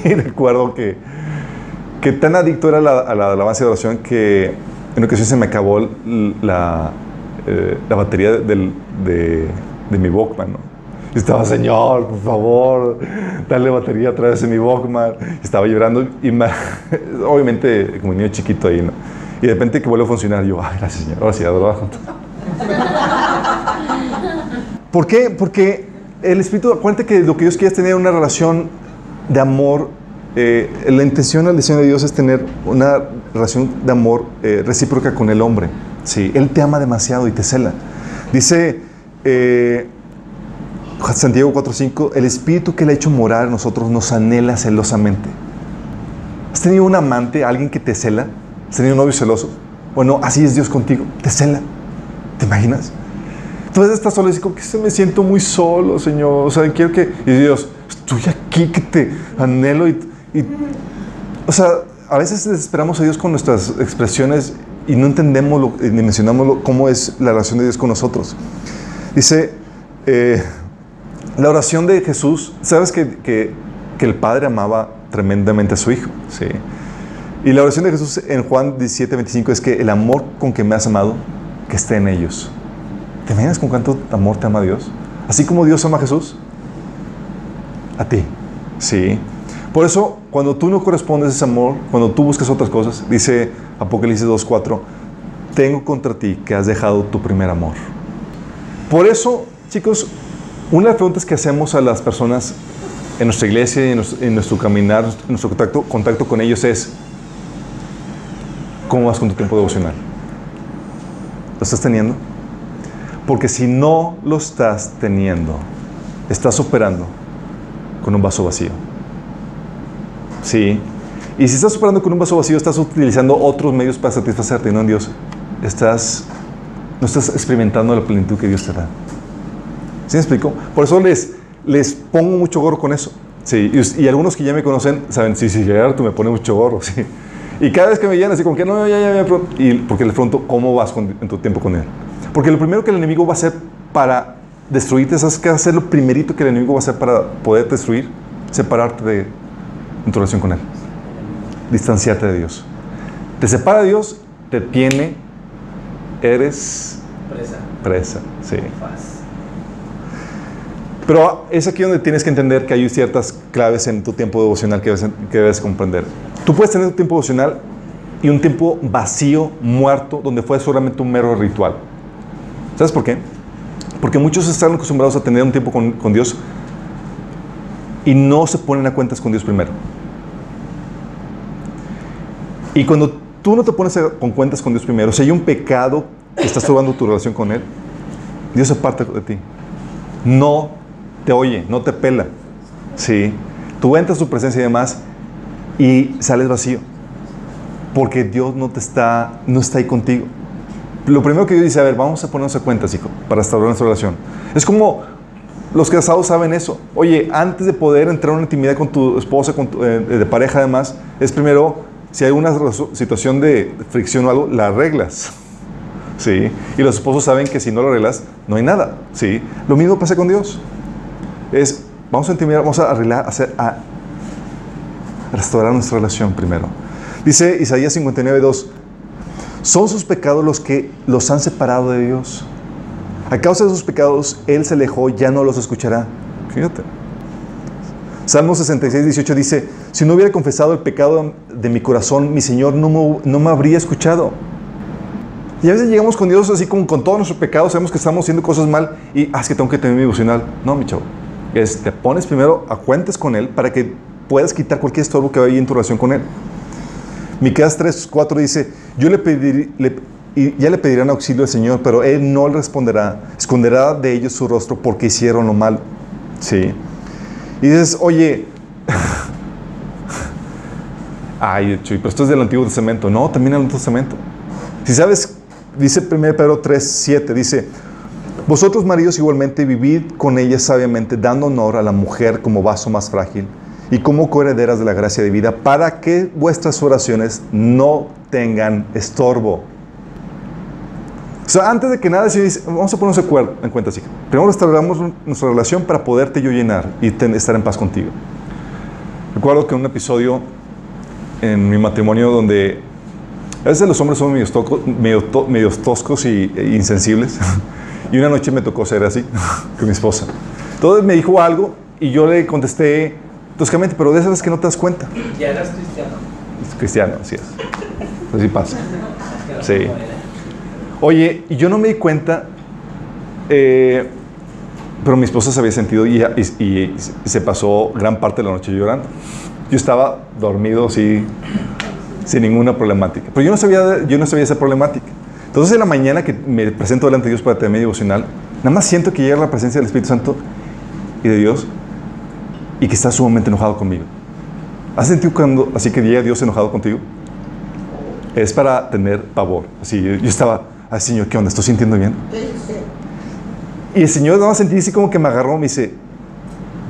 Y recuerdo que tan adicto era a la alabanza y adoración que en ocasión se me acabó la batería de mi Walkman, ¿no? Y estaba, Señor, por favor, dale batería otra vez en mi Walkman. Estaba llorando y obviamente como un niño chiquito ahí, ¿no? Y de repente que vuelve a funcionar, yo, ay, gracias, Señor, ahora sí, adoro. ¿Por qué? Porque el Espíritu, acuérdate que lo que Dios quiere es tener una relación de amor. La intención, el diseño de Dios es tener una relación de amor recíproca con el hombre. Sí, Él te ama demasiado y te cela. Dice Santiago 4:5, el Espíritu que le ha hecho morar en nosotros nos anhela celosamente. ¿Has tenido un amante, alguien que te cela? ¿Has tenido un novio celoso? Bueno, así es Dios contigo, te cela. ¿Te imaginas? Entonces estás solo y dices, ¿por qué me siento muy solo, Señor? O sea, quiero que... Y Dios, estoy aquí que te anhelo o sea, a veces desesperamos a Dios con nuestras expresiones y no entendemos ni mencionamos cómo es la relación de Dios con nosotros. Dice, la oración de Jesús, ¿sabes que el Padre amaba tremendamente a su Hijo? Sí. Y la oración de Jesús en Juan 17:25 es que el amor con que me has amado, que esté en ellos. ¿Te imaginas con cuánto amor te ama Dios? Así como Dios ama a Jesús, a ti. Sí. Por eso, cuando tú no correspondes a ese amor, cuando tú buscas otras cosas, dice Apocalipsis 2:4, tengo contra ti que has dejado tu primer amor. Por eso, chicos, una de las preguntas que hacemos a las personas en nuestra iglesia y en nuestro caminar, en nuestro contacto con ellos es, ¿cómo vas con tu tiempo devocional? ¿Lo estás teniendo? Porque si no lo estás teniendo, estás operando con un vaso vacío. Sí. Y si estás operando con un vaso vacío, estás utilizando otros medios para satisfacerte, no en Dios. No estás experimentando la plenitud que Dios te da. ¿Sí me explico? Por eso les pongo mucho gorro con eso. Sí. Y algunos que ya me conocen saben, sí, tú me pones mucho gorro. Sí. Y cada vez que me llegan así como que no, y porque les pregunto, ¿cómo vas en tu tiempo con Él? Porque lo primero que el enemigo va a hacer para destruirte, ¿sabes qué va a ser lo primerito que el enemigo va a hacer para poder destruir? Separarte de tu relación con Él. Distanciarte de Dios. Te separa de Dios, te tiene, eres presa. Sí. Pero es aquí donde tienes que entender que hay ciertas claves en tu tiempo devocional que debes comprender. Tú puedes tener un tiempo devocional y un tiempo vacío, muerto, donde fue solamente un mero ritual. ¿Sabes por qué? Porque muchos están acostumbrados a tener un tiempo con Dios y no se ponen a cuentas con Dios primero. Y cuando tú no te pones con cuentas con Dios primero, si hay un pecado que está estorbando tu relación con Él, Dios se aparta de ti. No te oye, no te pela. ¿Sí? Tú entras a su presencia y demás y sales vacío. Porque Dios no está ahí contigo. Lo primero que Dios dice, a ver, vamos a ponernos a cuentas, hijo, para restaurar nuestra relación. Es como los casados saben eso. Oye, antes de poder entrar en una intimidad con tu esposa, de pareja además, es primero, si hay una situación de fricción o algo, la arreglas. ¿Sí? Y los esposos saben que si no lo arreglas, no hay nada. ¿Sí? Lo mismo pasa con Dios. Vamos a intimidar, vamos a arreglar, a restaurar nuestra relación primero. Dice Isaías 59:2, son sus pecados los que los han separado de Dios. A causa de sus pecados, Él se alejó, ya no los escuchará. Fíjate. Salmo 66:18 dice, si no hubiera confesado el pecado de mi corazón, mi Señor no me habría escuchado. Y a veces llegamos con Dios así como con todos nuestros pecados, sabemos que estamos haciendo cosas mal y, es que tengo que tener mi devocional. No, mi chavo. Te pones primero a cuentas con Él para que puedas quitar cualquier estorbo que vaya en tu relación con Él. Miqueas 3:4 dice, ya le pedirán auxilio al Señor, pero Él no le responderá. Esconderá de ellos su rostro porque hicieron lo malo. Sí. Y dices, oye, Chuy, pero esto es del Antiguo Testamento. No, también el Nuevo Testamento. Si sabes, dice 1 Pedro 3:7, dice, vosotros maridos igualmente vivid con ella sabiamente, dando honor a la mujer como vaso más frágil y como coherederas de la gracia de vida, para que vuestras oraciones no tengan estorbo. O sea, antes de que nada, vamos a ponernos en cuenta así. Primero restauramos nuestra relación para poderte yo llenar y estar en paz contigo. Recuerdo que un episodio en mi matrimonio donde a veces los hombres son medios toscos e insensibles. Y una noche me tocó ser así con mi esposa. Entonces me dijo algo y yo le contesté toscamente, pero de esas veces que no te das cuenta. ¿Ya eras cristiano? Cristiano, así es. Así pasa. Sí. Oye, y yo no me di cuenta, pero mi esposa se había sentido y se pasó gran parte de la noche llorando. Yo estaba dormido, sí, sin ninguna problemática. Pero yo no sabía esa problemática. Entonces, en la mañana que me presento delante de Dios para tener mi devocional, nada más siento que llega la presencia del Espíritu Santo y de Dios y que está sumamente enojado conmigo. ¿Has sentido cuando así que llega Dios enojado contigo? Es para tener pavor. Así, yo estaba, ay, Señor, ¿qué onda? ¿Estoy sintiendo bien? Y el Señor nada más sentí así como que me agarró, me dice,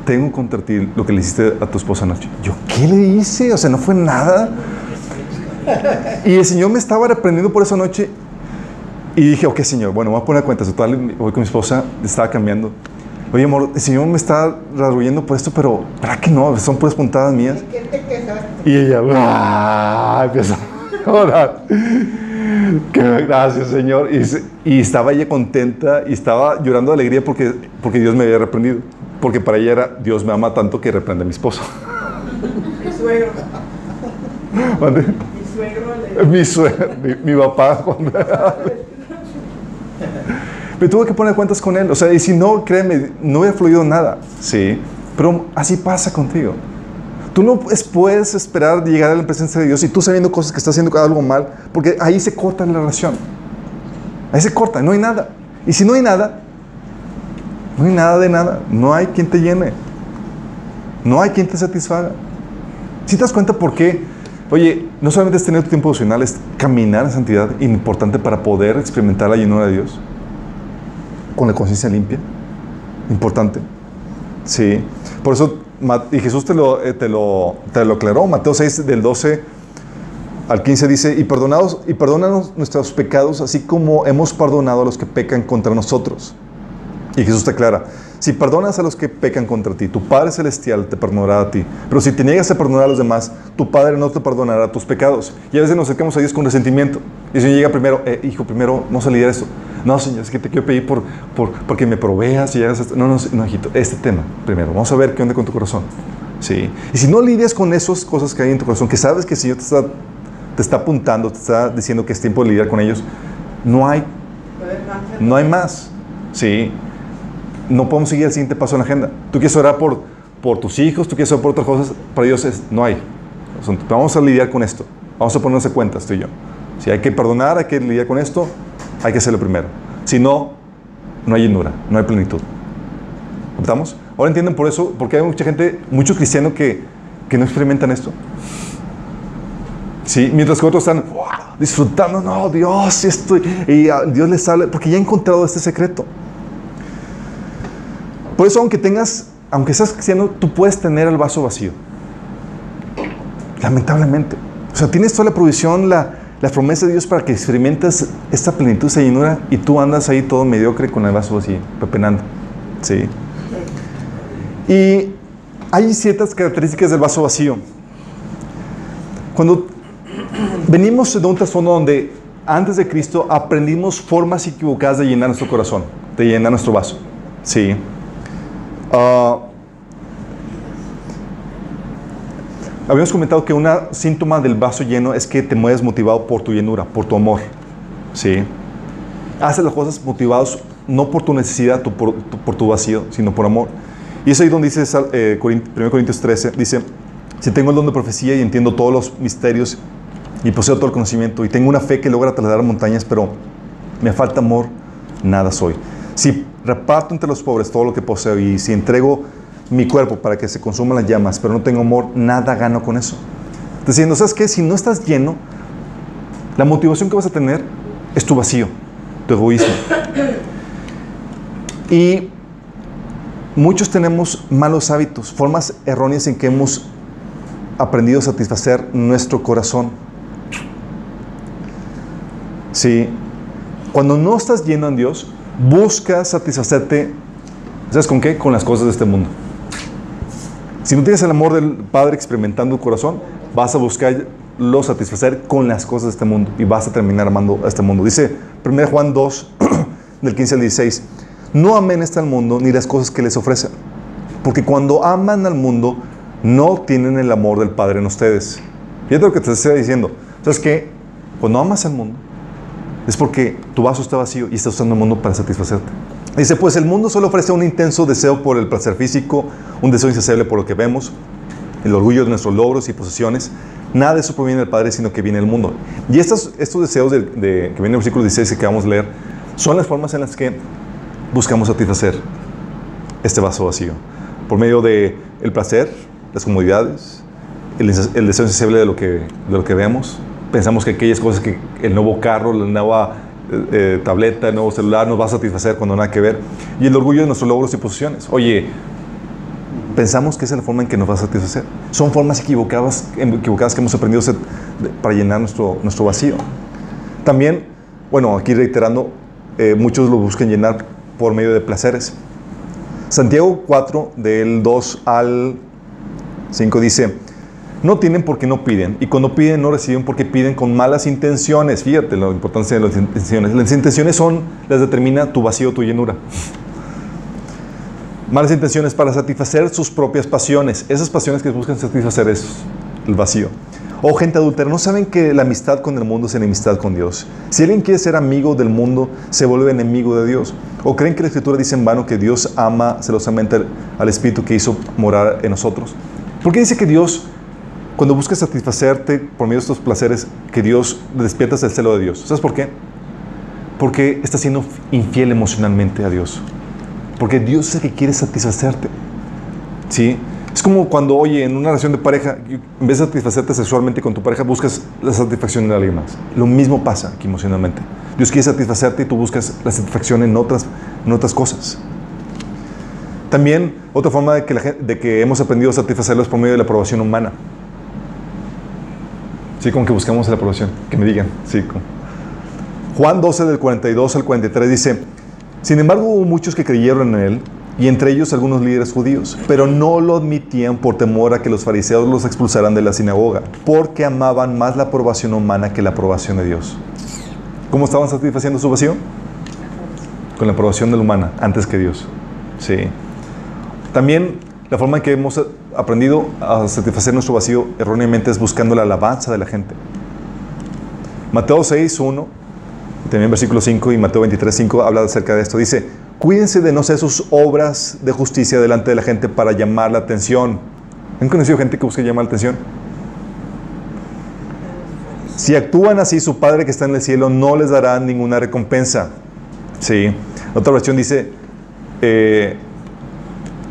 tengo contra ti lo que le hiciste a tu esposa anoche. Yo, ¿qué le hice? O sea, no fue nada. Y el Señor me estaba reprendiendo por esa noche. Y dije, ok, Señor, bueno, me voy a poner cuentas. Total, voy con mi esposa, estaba cambiando. Oye, amor, el Señor me está rasguñando por esto, pero ¿para qué no? Son puras puntadas mías. ¿Qué te quejaste? Y ella, empieza a orar. Gracias, Señor. Y estaba ella contenta y estaba llorando de alegría porque Dios me había reprendido. Porque para ella era, Dios me ama tanto que reprende a mi esposo. Mi suegro. ¿Dónde? Mi suegro. Mi papá. Me tuve que poner cuentas con él. O sea, y si no, créeme, no hubiera fluido nada. Sí. Pero así pasa contigo. Tú no puedes esperar llegar a la presencia de Dios y tú sabiendo cosas que estás haciendo algo mal, porque ahí se corta la relación. Ahí se corta, no hay nada. Y si no hay nada, no hay nada de nada. No hay quien te llene. No hay quien te satisfaga. Si te das cuenta por qué, oye, no solamente es tener tu tiempo devocional, es caminar en santidad, importante para poder experimentar la llenura de Dios. Con la conciencia limpia. Importante. Sí. Por eso, y Jesús te lo aclaró. Mateo 6, del 12 al 15 dice, y perdónanos nuestros pecados, así como hemos perdonado a los que pecan contra nosotros. Y Jesús te aclara, si perdonas a los que pecan contra ti, tu Padre Celestial te perdonará a ti. Pero si te niegas a perdonar a los demás, tu Padre no te perdonará tus pecados. Y a veces nos acercamos a Dios con resentimiento. Y el Señor llega primero, hijo, primero vamos a lidiar esto. No, Señor, es que te quiero pedir porque me proveas y hagas esto. No, hijito, este tema primero. Vamos a ver qué onda con tu corazón. ¿Sí? Y si no lidias con esas cosas que hay en tu corazón, que sabes que el Señor te está apuntando, te está diciendo que es tiempo de lidiar con ellos, no hay más. ¿Sí? No podemos seguir el siguiente paso en la agenda. Tú quieres orar por tus hijos, tú quieres orar por otras cosas, para Dios no hay. Vamos a lidiar con esto. Vamos a ponernos en cuentas, tú y yo. Si hay que perdonar, hay que lidiar con esto, hay que hacerlo primero. Si no, no hay llenura, no hay plenitud. ¿Estamos? Ahora entienden por eso, porque hay mucha gente, muchos cristianos que no experimentan esto. Sí, mientras que otros están disfrutando, no, Dios, y Dios les habla, porque ya ha encontrado este secreto. Por eso, aunque seas cristiano, tú puedes tener el vaso vacío. Lamentablemente. O sea, tienes toda la provisión, la promesa de Dios para que experimentes esta plenitud, esa llenura, y tú andas ahí todo mediocre con el vaso vacío, pepenando. ¿Sí? Y hay ciertas características del vaso vacío. Cuando venimos de un trasfondo donde antes de Cristo aprendimos formas equivocadas de llenar nuestro corazón, de llenar nuestro vaso. ¿Sí? Habíamos comentado que un síntoma del vaso lleno es que te mueves motivado por tu llenura, por tu amor. ¿Sí? Haces las cosas motivados no por tu necesidad, por tu vacío, sino por amor. Y es ahí donde dice 1 Corintios 13, dice, si tengo el don de profecía y entiendo todos los misterios y poseo todo el conocimiento y tengo una fe que logra trasladar montañas, pero me falta amor, nada soy. Si reparto entre los pobres todo lo que poseo y si entrego mi cuerpo para que se consuman las llamas, pero no tengo amor, nada gano con eso. Diciendo, ¿sabes qué? Si no estás lleno, la motivación que vas a tener es tu vacío, tu egoísmo. Y muchos tenemos malos hábitos, formas erróneas en que hemos aprendido a satisfacer nuestro corazón. Sí. Cuando no estás lleno en Dios, buscas satisfacerte, ¿sabes con qué? Con las cosas de este mundo. Si no tienes el amor del Padre experimentando tu corazón, vas a buscarlo satisfacer con las cosas de este mundo y vas a terminar amando a este mundo. Dice 1 Juan 2, del 15 al 16, no amen este al mundo ni las cosas que les ofrecen, porque cuando aman al mundo, no tienen el amor del Padre en ustedes. Fíjate lo que te estoy diciendo. ¿Sabes qué? Cuando amas al mundo, es porque tu vaso está vacío y estás usando el mundo para satisfacerte. Dice, pues el mundo solo ofrece un intenso deseo por el placer físico, un deseo insaciable por lo que vemos, el orgullo de nuestros logros y posesiones. Nada de eso proviene del Padre, sino que viene del mundo. Y estos deseos que viene en el versículo 16 que vamos a leer, son las formas en las que buscamos satisfacer este vaso vacío. Por medio del placer, las comodidades, el deseo insaciable de lo que vemos. Pensamos que aquellas cosas, que el nuevo carro, la nueva tableta, el nuevo celular nos va a satisfacer cuando nada que ver. Y el orgullo de nuestros logros y posesiones. Oye, pensamos que esa es la forma en que nos va a satisfacer. Son formas equivocadas que hemos aprendido para llenar nuestro vacío. También, bueno, aquí reiterando, muchos lo buscan llenar por medio de placeres. Santiago 4, del 2 al 5 dice, no tienen porque no piden, y cuando piden no reciben porque piden con malas intenciones. Fíjate la importancia de las intenciones. Las intenciones las determina tu vacío, tu llenura. Malas intenciones para satisfacer sus propias pasiones. Esas pasiones que buscan satisfacer es el vacío. O gente adúltera, ¿no saben que la amistad con el mundo es enemistad con Dios? Si alguien quiere ser amigo del mundo, se vuelve enemigo de Dios. ¿O creen que la Escritura dice en vano que Dios ama celosamente al Espíritu que hizo morar en nosotros? ¿Por qué dice que Dios, cuando buscas satisfacerte por medio de estos placeres, que Dios despiertas el celo de Dios? ¿Sabes por qué? Porque estás siendo infiel emocionalmente a Dios. Porque Dios es el que quiere satisfacerte. ¿Sí? Es como cuando, oye, en una relación de pareja, en vez de satisfacerte sexualmente con tu pareja, buscas la satisfacción en alguien más. Lo mismo pasa aquí emocionalmente. Dios quiere satisfacerte y tú buscas la satisfacción en otras cosas. También, otra forma de que hemos aprendido a satisfacerlo es por medio de la aprobación humana. Sí, como que buscamos la aprobación. Que me digan. Sí, como. Juan 12, del 42 al 43 dice, sin embargo, hubo muchos que creyeron en él, y entre ellos algunos líderes judíos, pero no lo admitían por temor a que los fariseos los expulsaran de la sinagoga, porque amaban más la aprobación humana que la aprobación de Dios. ¿Cómo estaban satisfaciendo su vacío? Con la aprobación de la humana, antes que Dios. Sí. También la forma en que hemos aprendido a satisfacer nuestro vacío erróneamente es buscando la alabanza de la gente. Mateo 6, 1, también versículo 5 y Mateo 23, 5 habla acerca de esto. Dice, cuídense de no hacer sus obras de justicia delante de la gente para llamar la atención. ¿Han conocido gente que busca llamar la atención? Si actúan así, su Padre que está en el cielo no les dará ninguna recompensa. Sí. Otra versión dice,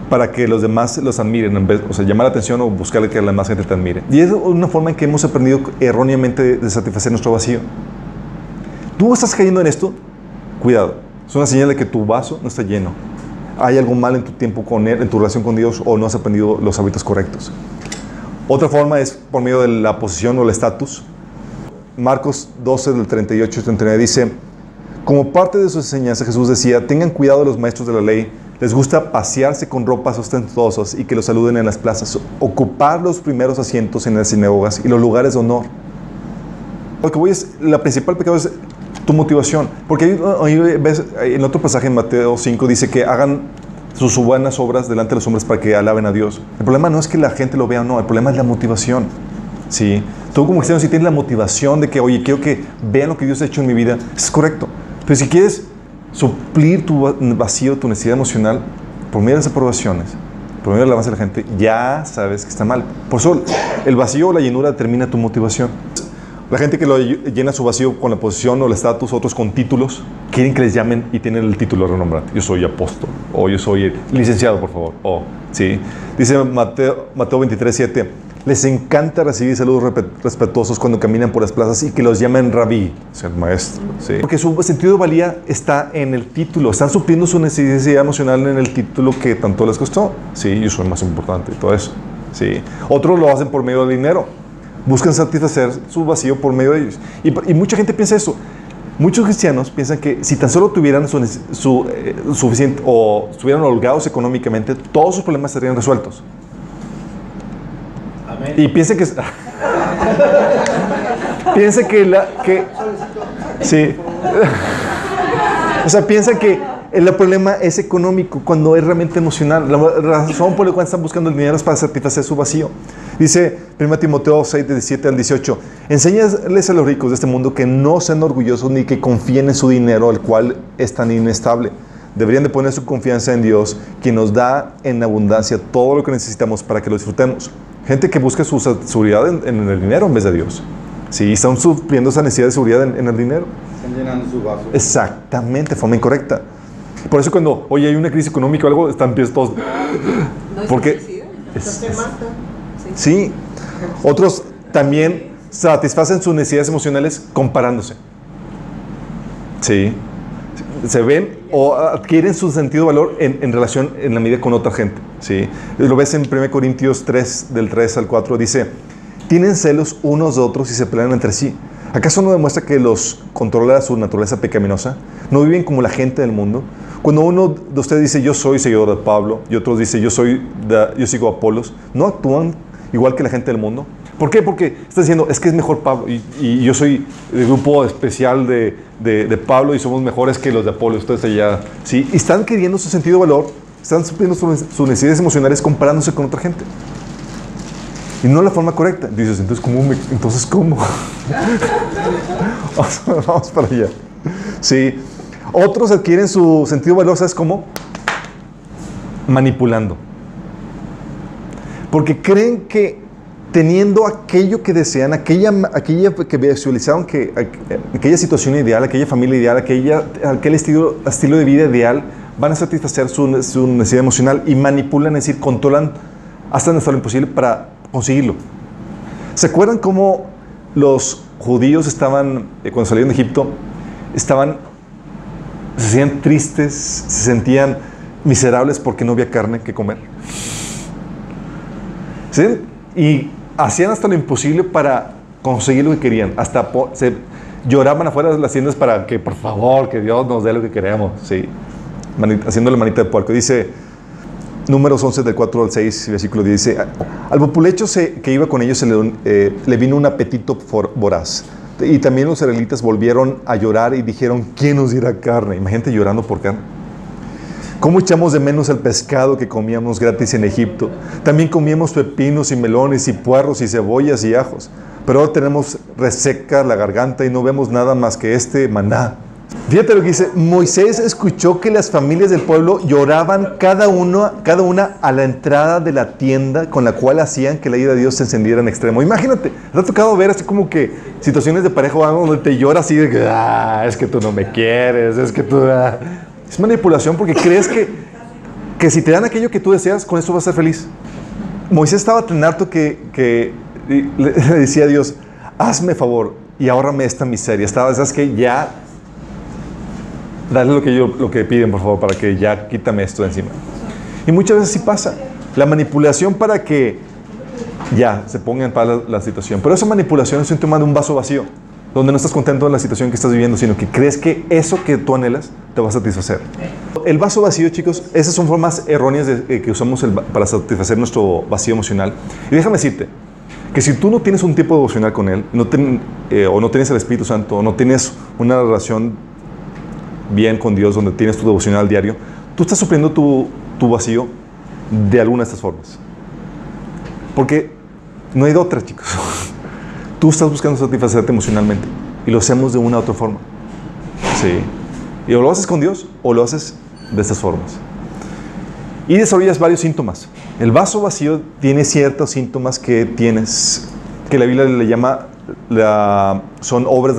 para que los demás los admiren, o sea, llamar la atención o buscarle que la demás gente te admire. Y es una forma en que hemos aprendido erróneamente de satisfacer nuestro vacío. ¿Tú estás cayendo en esto? Cuidado. Es una señal de que tu vaso no está lleno. Hay algo mal en tu tiempo con Él, en tu relación con Dios, o no has aprendido los hábitos correctos. Otra forma es por medio de la posición o el estatus. Marcos 12, del 38 y 39 dice, como parte de su enseñanza Jesús decía, tengan cuidado de los maestros de la ley, les gusta pasearse con ropas ostentosas y que los saluden en las plazas, ocupar los primeros asientos en las sinagogas y los lugares de honor. Lo que voy es, la principal pecado es tu motivación, porque ahí ves, en otro pasaje en Mateo 5 dice que hagan sus buenas obras delante de los hombres para que alaben a Dios. El problema no es que la gente lo vea o no, el problema es la motivación. ¿Sí? Tú como cristiano, si tienes la motivación de que, oye, quiero que vean lo que Dios ha hecho en mi vida, es correcto. Pero si quieres suplir tu vacío, tu necesidad emocional, por medio de las aprobaciones, por medio de la alabanza de la gente, ya sabes que está mal. Por eso el vacío o la llenura determina tu motivación. La gente que lo llena su vacío con la posición o el estatus, otros con títulos, quieren que les llamen y tienen el título renombrante. Yo soy apóstol, o yo soy licenciado, por favor. O, ¿sí? Dice Mateo 23, 7, les encanta recibir saludos respetuosos cuando caminan por las plazas y que los llamen rabí, o sea, el maestro. ¿Sí? Porque su sentido de valía está en el título. Están supliendo su necesidad emocional en el título que tanto les costó. Sí, yo soy más importante y todo eso. Sí. Otros lo hacen por medio del dinero. Buscan satisfacer su vacío por medio de ellos. Y mucha gente piensa eso. Muchos cristianos piensan que si tan solo tuvieran suficiente o estuvieran holgados económicamente, todos sus problemas estarían resueltos. Amén. Y piensen que piensen que sí. O sea, piensan que el problema es económico cuando es realmente emocional. La razón por la cual están buscando el dinero es para satisfacer su vacío. Dice 1 Timoteo 6, 17 al 18. Enséñales a los ricos de este mundo que no sean orgullosos ni que confíen en su dinero, el cual es tan inestable. Deberían de poner su confianza en Dios, quien nos da en abundancia todo lo que necesitamos para que lo disfrutemos. Gente que busca su seguridad en el dinero en vez de Dios. Sí, están supliendo esa necesidad de seguridad en el dinero. Están llenando su vaso. Exactamente, de forma incorrecta. Por eso cuando, oye, hay una crisis económica o algo, están todos... Porque... Sí. Otros también satisfacen sus necesidades emocionales comparándose. Sí. Se ven o adquieren su sentido de valor en relación, en la medida con otra gente. ¿Sí? Lo ves en 1 Corintios 3, del 3 al 4, dice, tienen celos unos de otros y se pelean entre sí. ¿Acaso no demuestra que los controla su naturaleza pecaminosa? ¿No viven como la gente del mundo? Cuando uno de ustedes dice, yo soy seguidor de Pablo, y otros dice, yo sigo a Apolos, ¿no actúan igual que la gente del mundo? ¿Por qué? Porque están diciendo, es que es mejor Pablo, y yo soy del grupo especial de Pablo y somos mejores que los de Apolo, ustedes allá. ¿Sí? Y están queriendo su sentido de valor, están supliendo sus necesidades emocionales comparándose con otra gente. Y no la forma correcta. Dices, entonces, ¿cómo? Vamos para allá. Sí. Otros adquieren su sentido de valor, ¿sabes cómo? Manipulando. Porque creen que teniendo aquello que desean, aquella que visualizaron, aquella situación ideal, aquella familia ideal, aquel estilo de vida ideal, van a satisfacer su necesidad emocional y manipulan, es decir, controlan hasta hasta lo imposible para conseguirlo. ¿Se acuerdan cómo los judíos estaban, cuando salieron de Egipto, se sentían tristes, se sentían miserables porque no había carne que comer? ¿Sí? Y hacían hasta lo imposible para conseguir lo que querían. Hasta lloraban afuera de las tiendas para que, por favor, que Dios nos dé lo que queremos. ¿Sí? Haciéndole manita de puerco. Dice Números 11, del 4 al 6, versículo 10. Dice, al populecho que iba con ellos le vino un apetito voraz. Y también los israelitas volvieron a llorar y dijeron, ¿quién nos dirá carne? Imagínate llorando por carne. ¿Cómo echamos de menos el pescado que comíamos gratis en Egipto? También comíamos pepinos y melones y puerros y cebollas y ajos. Pero ahora tenemos reseca la garganta y no vemos nada más que este maná. Fíjate lo que dice. Moisés escuchó que las familias del pueblo lloraban cada una a la entrada de la tienda con la cual hacían que la ira de Dios se encendiera en extremo. Imagínate, ¿te ha tocado ver así como que situaciones de pareja donde te llora así de que es que tú no me quieres, es que tú... Es manipulación porque crees que si te dan aquello que tú deseas, con eso vas a ser feliz. Moisés estaba tan harto que le decía a Dios, hazme favor y ahórrame esta miseria. ¿Sabes qué? Ya, dale lo que piden, por favor, para que ya quítame esto de encima. Y muchas veces sí pasa. La manipulación para que ya se ponga en paz la situación. Pero esa manipulación es un síntoma de un vaso vacío, donde no estás contento en la situación que estás viviendo, sino que crees que eso que tú anhelas te va a satisfacer. El vaso vacío, chicos, esas son formas erróneas que usamos para satisfacer nuestro vacío emocional. Y déjame decirte que si tú no tienes un tipo devocional con Él, o no tienes el Espíritu Santo, o no tienes una relación bien con Dios, donde tienes tu devocional diario, tú estás supliendo tu vacío de alguna de estas formas. Porque no hay de otra, chicos. Tú estás buscando satisfacerte emocionalmente y lo hacemos de una u otra forma. Sí. Y o lo haces con Dios o lo haces de estas formas. Y desarrollas varios síntomas. El vaso vacío tiene ciertos síntomas que tienes, que la Biblia le llama, son obras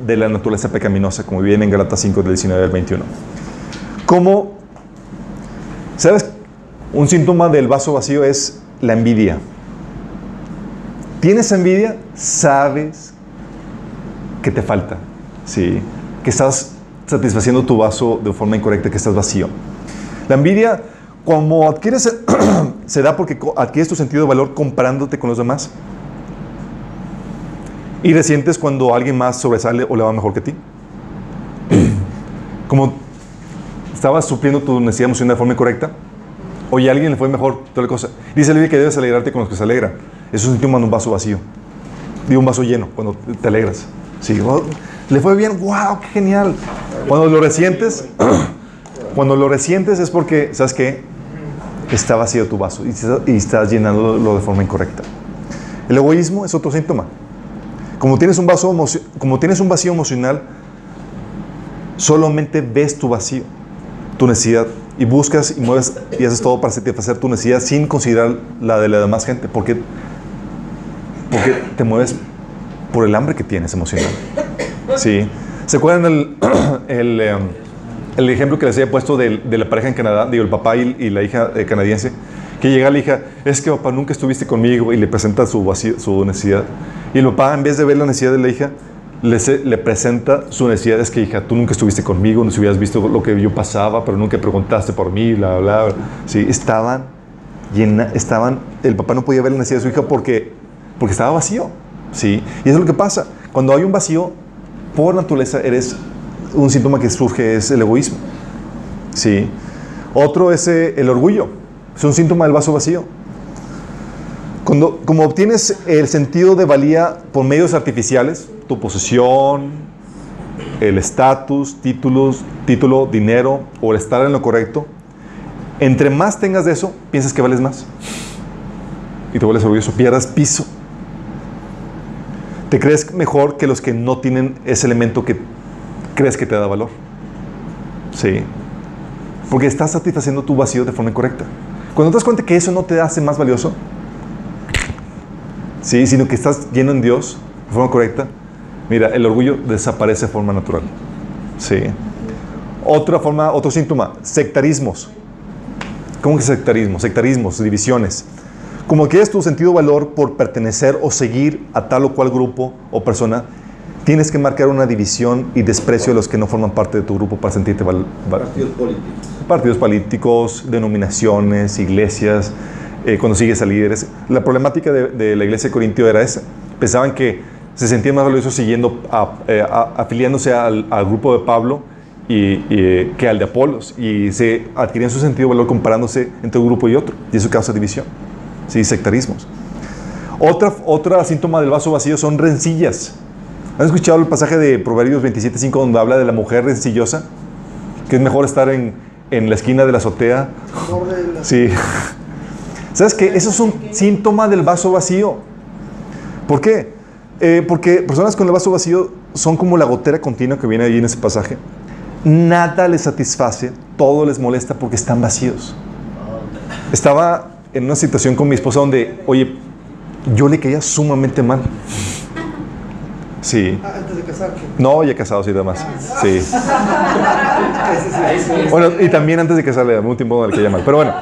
de la naturaleza pecaminosa, como viene en Gálatas 5, del 19 al 21. Como, ¿sabes? Un síntoma del vaso vacío es la envidia. tienes envidia, sabes que te falta, ¿sí? Que estás satisfaciendo tu vaso de forma incorrecta, que estás vacío. La envidia, como adquieres, se da porque adquieres tu sentido de valor comparándote con los demás. Y resientes cuando alguien más sobresale o le va mejor que a ti. Como estabas supliendo tu necesidad emocional de forma incorrecta, oye, a alguien le fue mejor, toda la cosa. Dice la Biblia que debes alegrarte con los que se alegran. Eso es un síntoma de un vaso vacío. Digo, un vaso lleno, cuando te alegras. Sí, oh, le fue bien, wow, qué genial. Cuando lo resientes, es porque, ¿sabes qué? Está vacío tu vaso y estás llenándolo de forma incorrecta. El egoísmo es otro síntoma. Como tienes un vacío emocional, solamente ves tu vacío, tu necesidad, y buscas y mueves y haces todo para satisfacer tu necesidad sin considerar la de la demás gente. Porque te mueves por el hambre que tienes emocional. ¿Sí? ¿Se acuerdan el ejemplo que les había puesto de la pareja en Canadá? Digo, el papá y la hija canadiense. Que llega la hija, es que papá nunca estuviste conmigo, y le presenta su necesidad. Y el papá, en vez de ver la necesidad de la hija, le presenta su necesidad. Es que, hija, tú nunca estuviste conmigo, no hubieras visto lo que yo pasaba, pero nunca preguntaste por mí, bla, bla, bla. Sí, el papá no podía ver la necesidad de su hija porque estaba vacío. Sí, y eso es lo que pasa. Cuando hay un vacío, por naturaleza, un síntoma que surge es el egoísmo. Sí. Otro es el orgullo. Es un síntoma del vaso vacío. Como obtienes el sentido de valía por medios artificiales, tu posesión, el estatus, título, dinero o el estar en lo correcto, entre más tengas de eso, piensas que vales más. Y te vuelves orgulloso, pierdas piso. Te crees mejor que los que no tienen ese elemento que crees que te da valor. Sí. Porque estás satisfaciendo tu vacío de forma incorrecta. Cuando te das cuenta que eso no te hace más valioso, sí, sino que estás lleno en Dios de forma correcta, mira, el orgullo desaparece de forma natural. Sí. Otro síntoma, sectarismos. ¿Cómo que sectarismo? Sectarismos, divisiones. Como que es tu sentido de valor por pertenecer o seguir a tal o cual grupo o persona, tienes que marcar una división y desprecio de los que no forman parte de tu grupo para sentirte Partidos políticos. Partidos políticos, denominaciones, iglesias, cuando sigues a líderes. La problemática de la iglesia de Corintio era esa. Pensaban que se sentían más valiosos afiliándose al grupo de Pablo que al de Apolos, y se adquirían su sentido de valor comparándose entre un grupo y otro, y eso causa división. Sí, sectarismos. Otra síntoma del vaso vacío son rencillas. ¿Han escuchado el pasaje de Proverbios 27:5 donde habla de la mujer rencillosa? Que es mejor estar en la esquina de la azotea. Sí. ¿Sabes qué? Eso es un síntoma del vaso vacío. ¿Por qué? Porque personas con el vaso vacío son como la gotera continua que viene ahí en ese pasaje. Nada les satisface, todo les molesta porque están vacíos. Estaba en una situación con mi esposa donde, oye, yo le caía sumamente mal. Sí. Antes de casarte. No, ya casado, sí, además. Sí. Bueno, y también antes de casarle, un tiempo en el que caía mal. Pero bueno,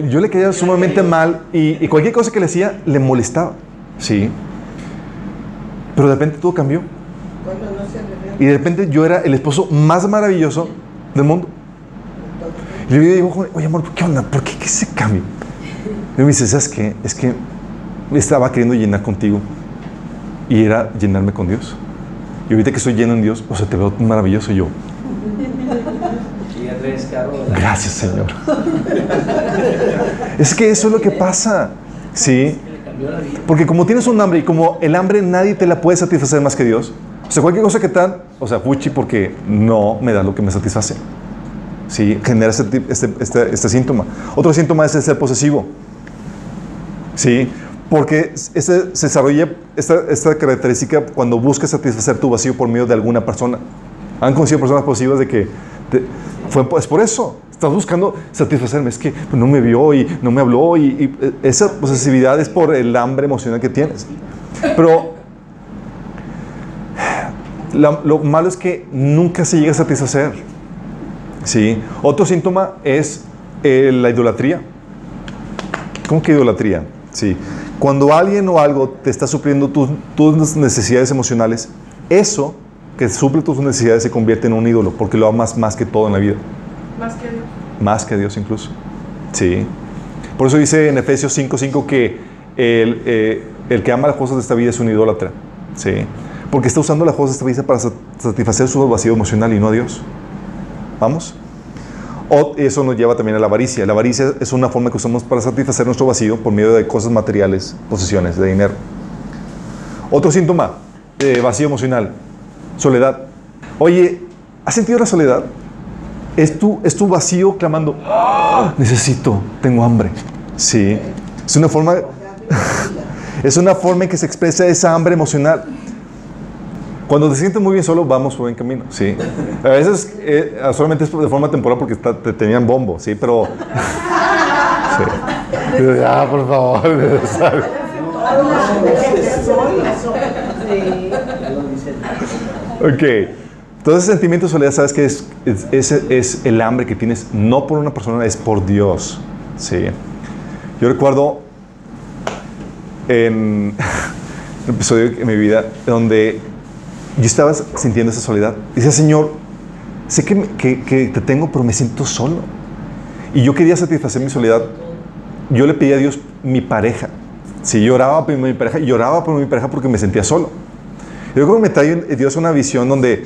yo le caía sumamente mal y cualquier cosa que le hacía le molestaba. Sí. Pero de repente todo cambió. Y de repente yo era el esposo más maravilloso del mundo. Y le digo, oye amor, ¿qué onda? ¿Por qué ese cambio? Y me dice, ¿sabes qué? Es que me estaba queriendo llenar contigo. Y era llenarme con Dios. Y ahorita que estoy lleno en Dios, o sea, te veo maravilloso. Y yo, gracias, Señor. Es que eso es lo que pasa. Sí. Porque como tienes un hambre, y como el hambre nadie te la puede satisfacer más que Dios. O sea, cualquier cosa que te dan, o sea, fuchi, porque no me da lo que me satisface. Sí, genera este síntoma. Otro síntoma es el ser posesivo. Sí. Porque se desarrolla esta característica cuando buscas satisfacer tu vacío por medio de alguna persona. ¿Han conocido personas posesivas de que es por eso? Estás buscando satisfacerme. Es que no me vio y no me habló. Y esa posesividad es por el hambre emocional que tienes. Pero lo malo es que nunca se llega a satisfacer. ¿Sí? Otro síntoma es la idolatría. ¿Cómo que idolatría? Sí. Cuando alguien o algo te está supliendo tus necesidades emocionales, eso que suple tus necesidades se convierte en un ídolo, porque lo amas más que todo en la vida. Más que Dios. Más que a Dios incluso. Sí. Por eso dice en Efesios 5:5 que el que ama las cosas de esta vida es un idólatra. Sí. Porque está usando las cosas de esta vida para satisfacer su vacío emocional y no a Dios. ¿Vamos? O eso nos lleva también a la avaricia. La avaricia es una forma que usamos para satisfacer nuestro vacío por medio de cosas materiales, posesiones, de dinero. Otro síntoma de vacío emocional: soledad. Oye, ¿has sentido la soledad? Es tu vacío clamando, ¡oh, necesito, tengo hambre! Sí. Es una forma en que se expresa esa hambre emocional. Cuando te sientes muy bien solo, vamos por buen camino, sí. A veces solamente es de forma temporal porque te tenían bombo, sí, pero... Sí. Ya, por favor. Ok. Entonces, el sentimiento de soledad, ¿sabes qué es? Es el hambre que tienes, no por una persona, es por Dios. Sí. Yo recuerdo en un episodio en mi vida donde yo estaba sintiendo esa soledad. Decía, Señor, sé que te tengo, pero me siento solo. Y yo quería satisfacer mi soledad. Yo le pedí a Dios mi pareja. Sí, lloraba por mi pareja, y lloraba por mi pareja porque me sentía solo. Yo creo que me trae Dios una visión donde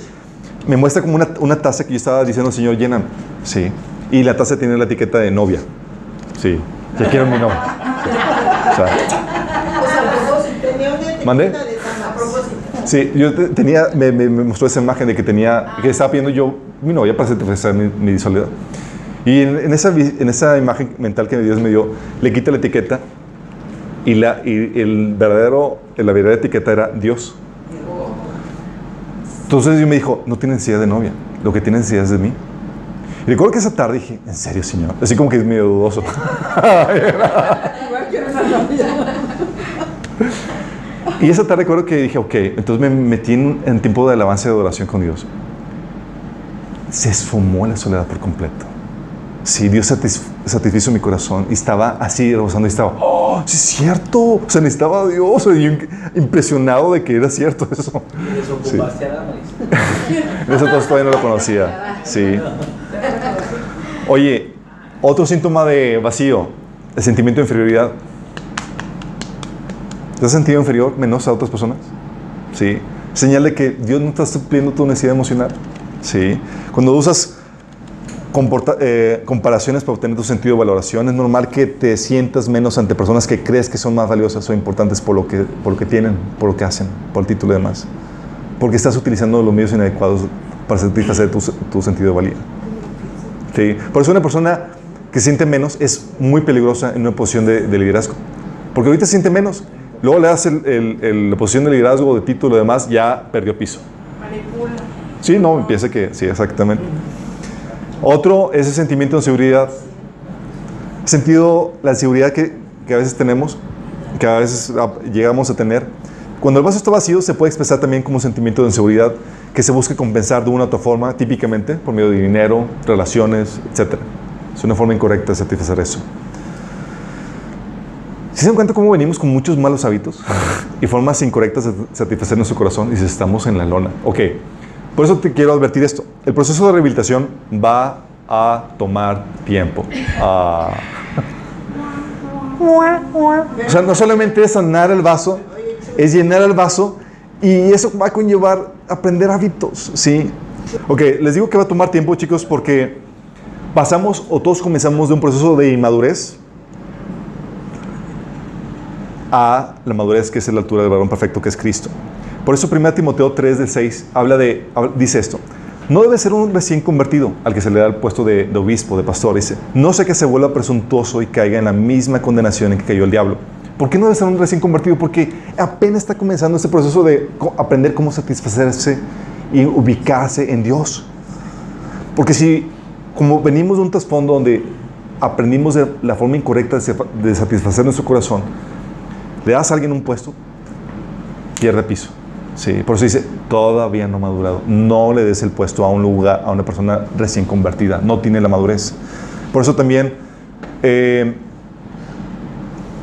me muestra como una taza que yo estaba diciendo, Señor, lléname. Sí. Y la taza tiene la etiqueta de novia. Sí. Ya quiero mi novia. Sí. O sea, tenía una etiqueta ¿mande? de Tama, a propósito. Sí, yo me mostró esa imagen de que estaba pidiendo yo mi novia para satisfacer mi soledad. Y en esa imagen mental que Dios me dio, le quita la etiqueta y la verdadera etiqueta era Dios. Entonces Dios me dijo, no tienes necesidad de novia, lo que tienes necesidad es de mí. Y recuerdo que esa tarde dije, ¿en serio, Señor? Así como que es medio dudoso. Igual quiero una novia. Y esa tarde recuerdo que dije, ok, entonces me metí en tiempo de alabanza y de adoración con Dios. Se esfumó la soledad por completo. Sí, Dios satisfizo mi corazón y estaba así rebosando y estaba, ¡oh, sí es cierto! O sea, necesitaba a Dios. Y yo impresionado de que era cierto eso. ¿Y desocupaste a Damaris? En eso todavía no lo conocía. Sí. Oye, otro síntoma de vacío, el sentimiento de inferioridad. ¿Te has sentido inferior, menos a otras personas? Sí. Señal de que Dios no está supliendo tu necesidad emocional. Sí. Cuando usas comparaciones para obtener tu sentido de valoración, es normal que te sientas menos ante personas que crees que son más valiosas o importantes por lo que tienen, por lo que hacen, por el título y demás. Porque estás utilizando los medios inadecuados para satisfacer tu sentido de valía. Sí. Por eso una persona que se siente menos es muy peligrosa en una posición de liderazgo. Porque ahorita se siente menos, luego le das la posición de liderazgo, de título y demás, ya perdió piso. Manipula. Sí, no, piensa que sí, exactamente. Otro es el sentimiento de inseguridad. La inseguridad que a veces tenemos, que a veces llegamos a tener. Cuando el vaso está vacío, se puede expresar también como un sentimiento de inseguridad que se busca compensar de una u otra forma, típicamente por medio de dinero, relaciones, etc. Es una forma incorrecta de satisfacer eso. ¿Sí se dan cuenta cómo venimos con muchos malos hábitos y formas incorrectas de satisfacer nuestro corazón y si estamos en la lona? Ok, por eso te quiero advertir esto. El proceso de rehabilitación va a tomar tiempo. O sea, no solamente es sanar el vaso, es llenar el vaso y eso va a conllevar aprender hábitos, ¿sí? Ok, les digo que va a tomar tiempo, chicos, porque pasamos o todos comenzamos de un proceso de inmadurez a la madurez que es la altura del varón perfecto que es Cristo. Por eso 1 Timoteo 3 del 6 dice esto: no debe ser un recién convertido al que se le da el puesto de obispo, de pastor. Dice, no sé que se vuelva presuntuoso y caiga en la misma condenación en que cayó el diablo. ¿Por qué no debe ser un recién convertido? Porque apenas está comenzando este proceso de aprender cómo satisfacerse y ubicarse en Dios. Porque si, como venimos de un trasfondo donde aprendimos de la forma incorrecta de satisfacer nuestro corazón, le das a alguien un puesto, pierde piso. Sí, por eso dice, todavía no madurado. No le des el puesto a un lugar, a una persona recién convertida. No tiene la madurez. Por eso también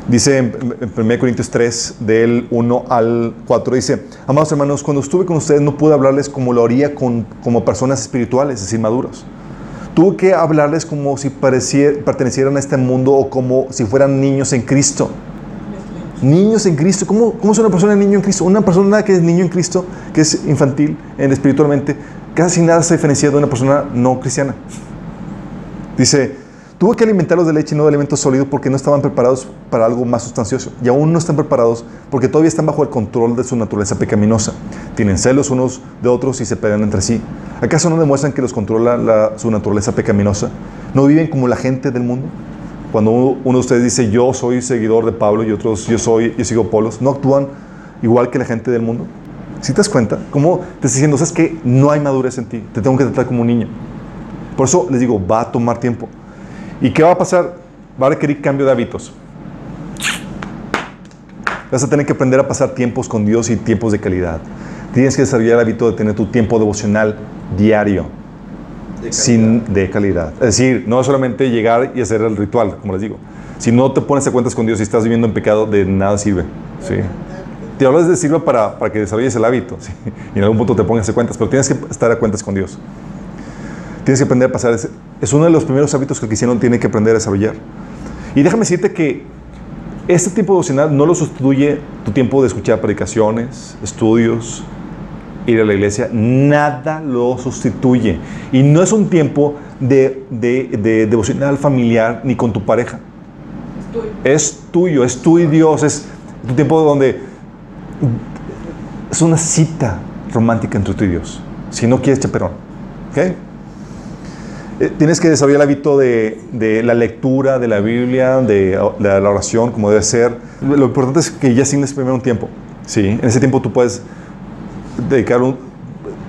Dice en 1 Corintios 3, del 1 al 4, dice: amados hermanos, cuando estuve con ustedes no pude hablarles como lo haría como personas espirituales, es decir, maduros. Tuve que hablarles como si pertenecieran a este mundo o como si fueran niños en Cristo. Niños en Cristo. ¿Cómo es una persona niño en Cristo? Una persona que es niño en Cristo, que es infantil espiritualmente, casi nada se diferencia de una persona no cristiana. Dice: tuve que alimentarlos de leche y no de alimentos sólidos porque no estaban preparados para algo más sustancioso. Y aún no están preparados porque todavía están bajo el control de su naturaleza pecaminosa. Tienen celos unos de otros y se pelean entre sí. ¿Acaso no demuestran que los controla su naturaleza pecaminosa? ¿No viven como la gente del mundo? Cuando uno de ustedes dice: yo soy seguidor de Pablo, y otros: yo sigo Apolos, ¿no actúan igual que la gente del mundo? ¿Sí te das cuenta? ¿Cómo te está diciendo? ¿Sabes qué? No hay madurez en ti. Te tengo que tratar como un niño. Por eso les digo, va a tomar tiempo. ¿Y qué va a pasar? Va a requerir cambio de hábitos. Vas a tener que aprender a pasar tiempos con Dios y tiempos de calidad. Tienes que desarrollar el hábito de tener tu tiempo devocional diario. De calidad. Es decir, no solamente llegar y hacer el ritual, como les digo. Si no te pones a cuentas con Dios y estás viviendo en pecado, de nada sirve. ¿Sí? Te hablas de sirve para que desarrolles el hábito, ¿sí? Y en algún punto te pongas a cuentas, pero tienes que estar a cuentas con Dios. Tienes que aprender a pasar. Es uno de los primeros hábitos que el cristiano tiene que aprender a desarrollar. Y déjame decirte que este tiempo devocional no lo sustituye tu tiempo de escuchar predicaciones, estudios, ir a la iglesia. Nada lo sustituye. Y no es un tiempo de devocional familiar ni con tu pareja. Es tuyo, es tú y Dios. Es tu tiempo donde es una cita romántica entre tú y Dios. Si no quieres chaperón. ¿Ok? Tienes que desarrollar el hábito de la lectura de la Biblia, de la oración, como debe ser. Lo importante es que ya asignes primero un tiempo. ¿Sí? En ese tiempo tú puedes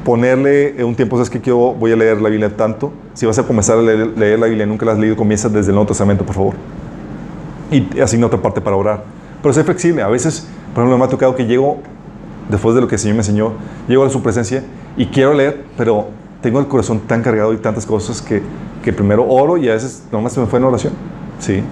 ponerle un tiempo. ¿Sabes qué? Yo voy a leer la Biblia tanto. Si vas a comenzar a leer la Biblia y nunca la has leído, comienza desde el Nuevo Testamento, por favor. Y asigna otra parte para orar. Pero sé flexible. A veces, por ejemplo, me ha tocado que llego, después de lo que el Señor me enseñó, llego a su presencia y quiero leer, pero tengo el corazón tan cargado y tantas cosas que primero oro y a veces nomás se me fue en oración. ¿Sí?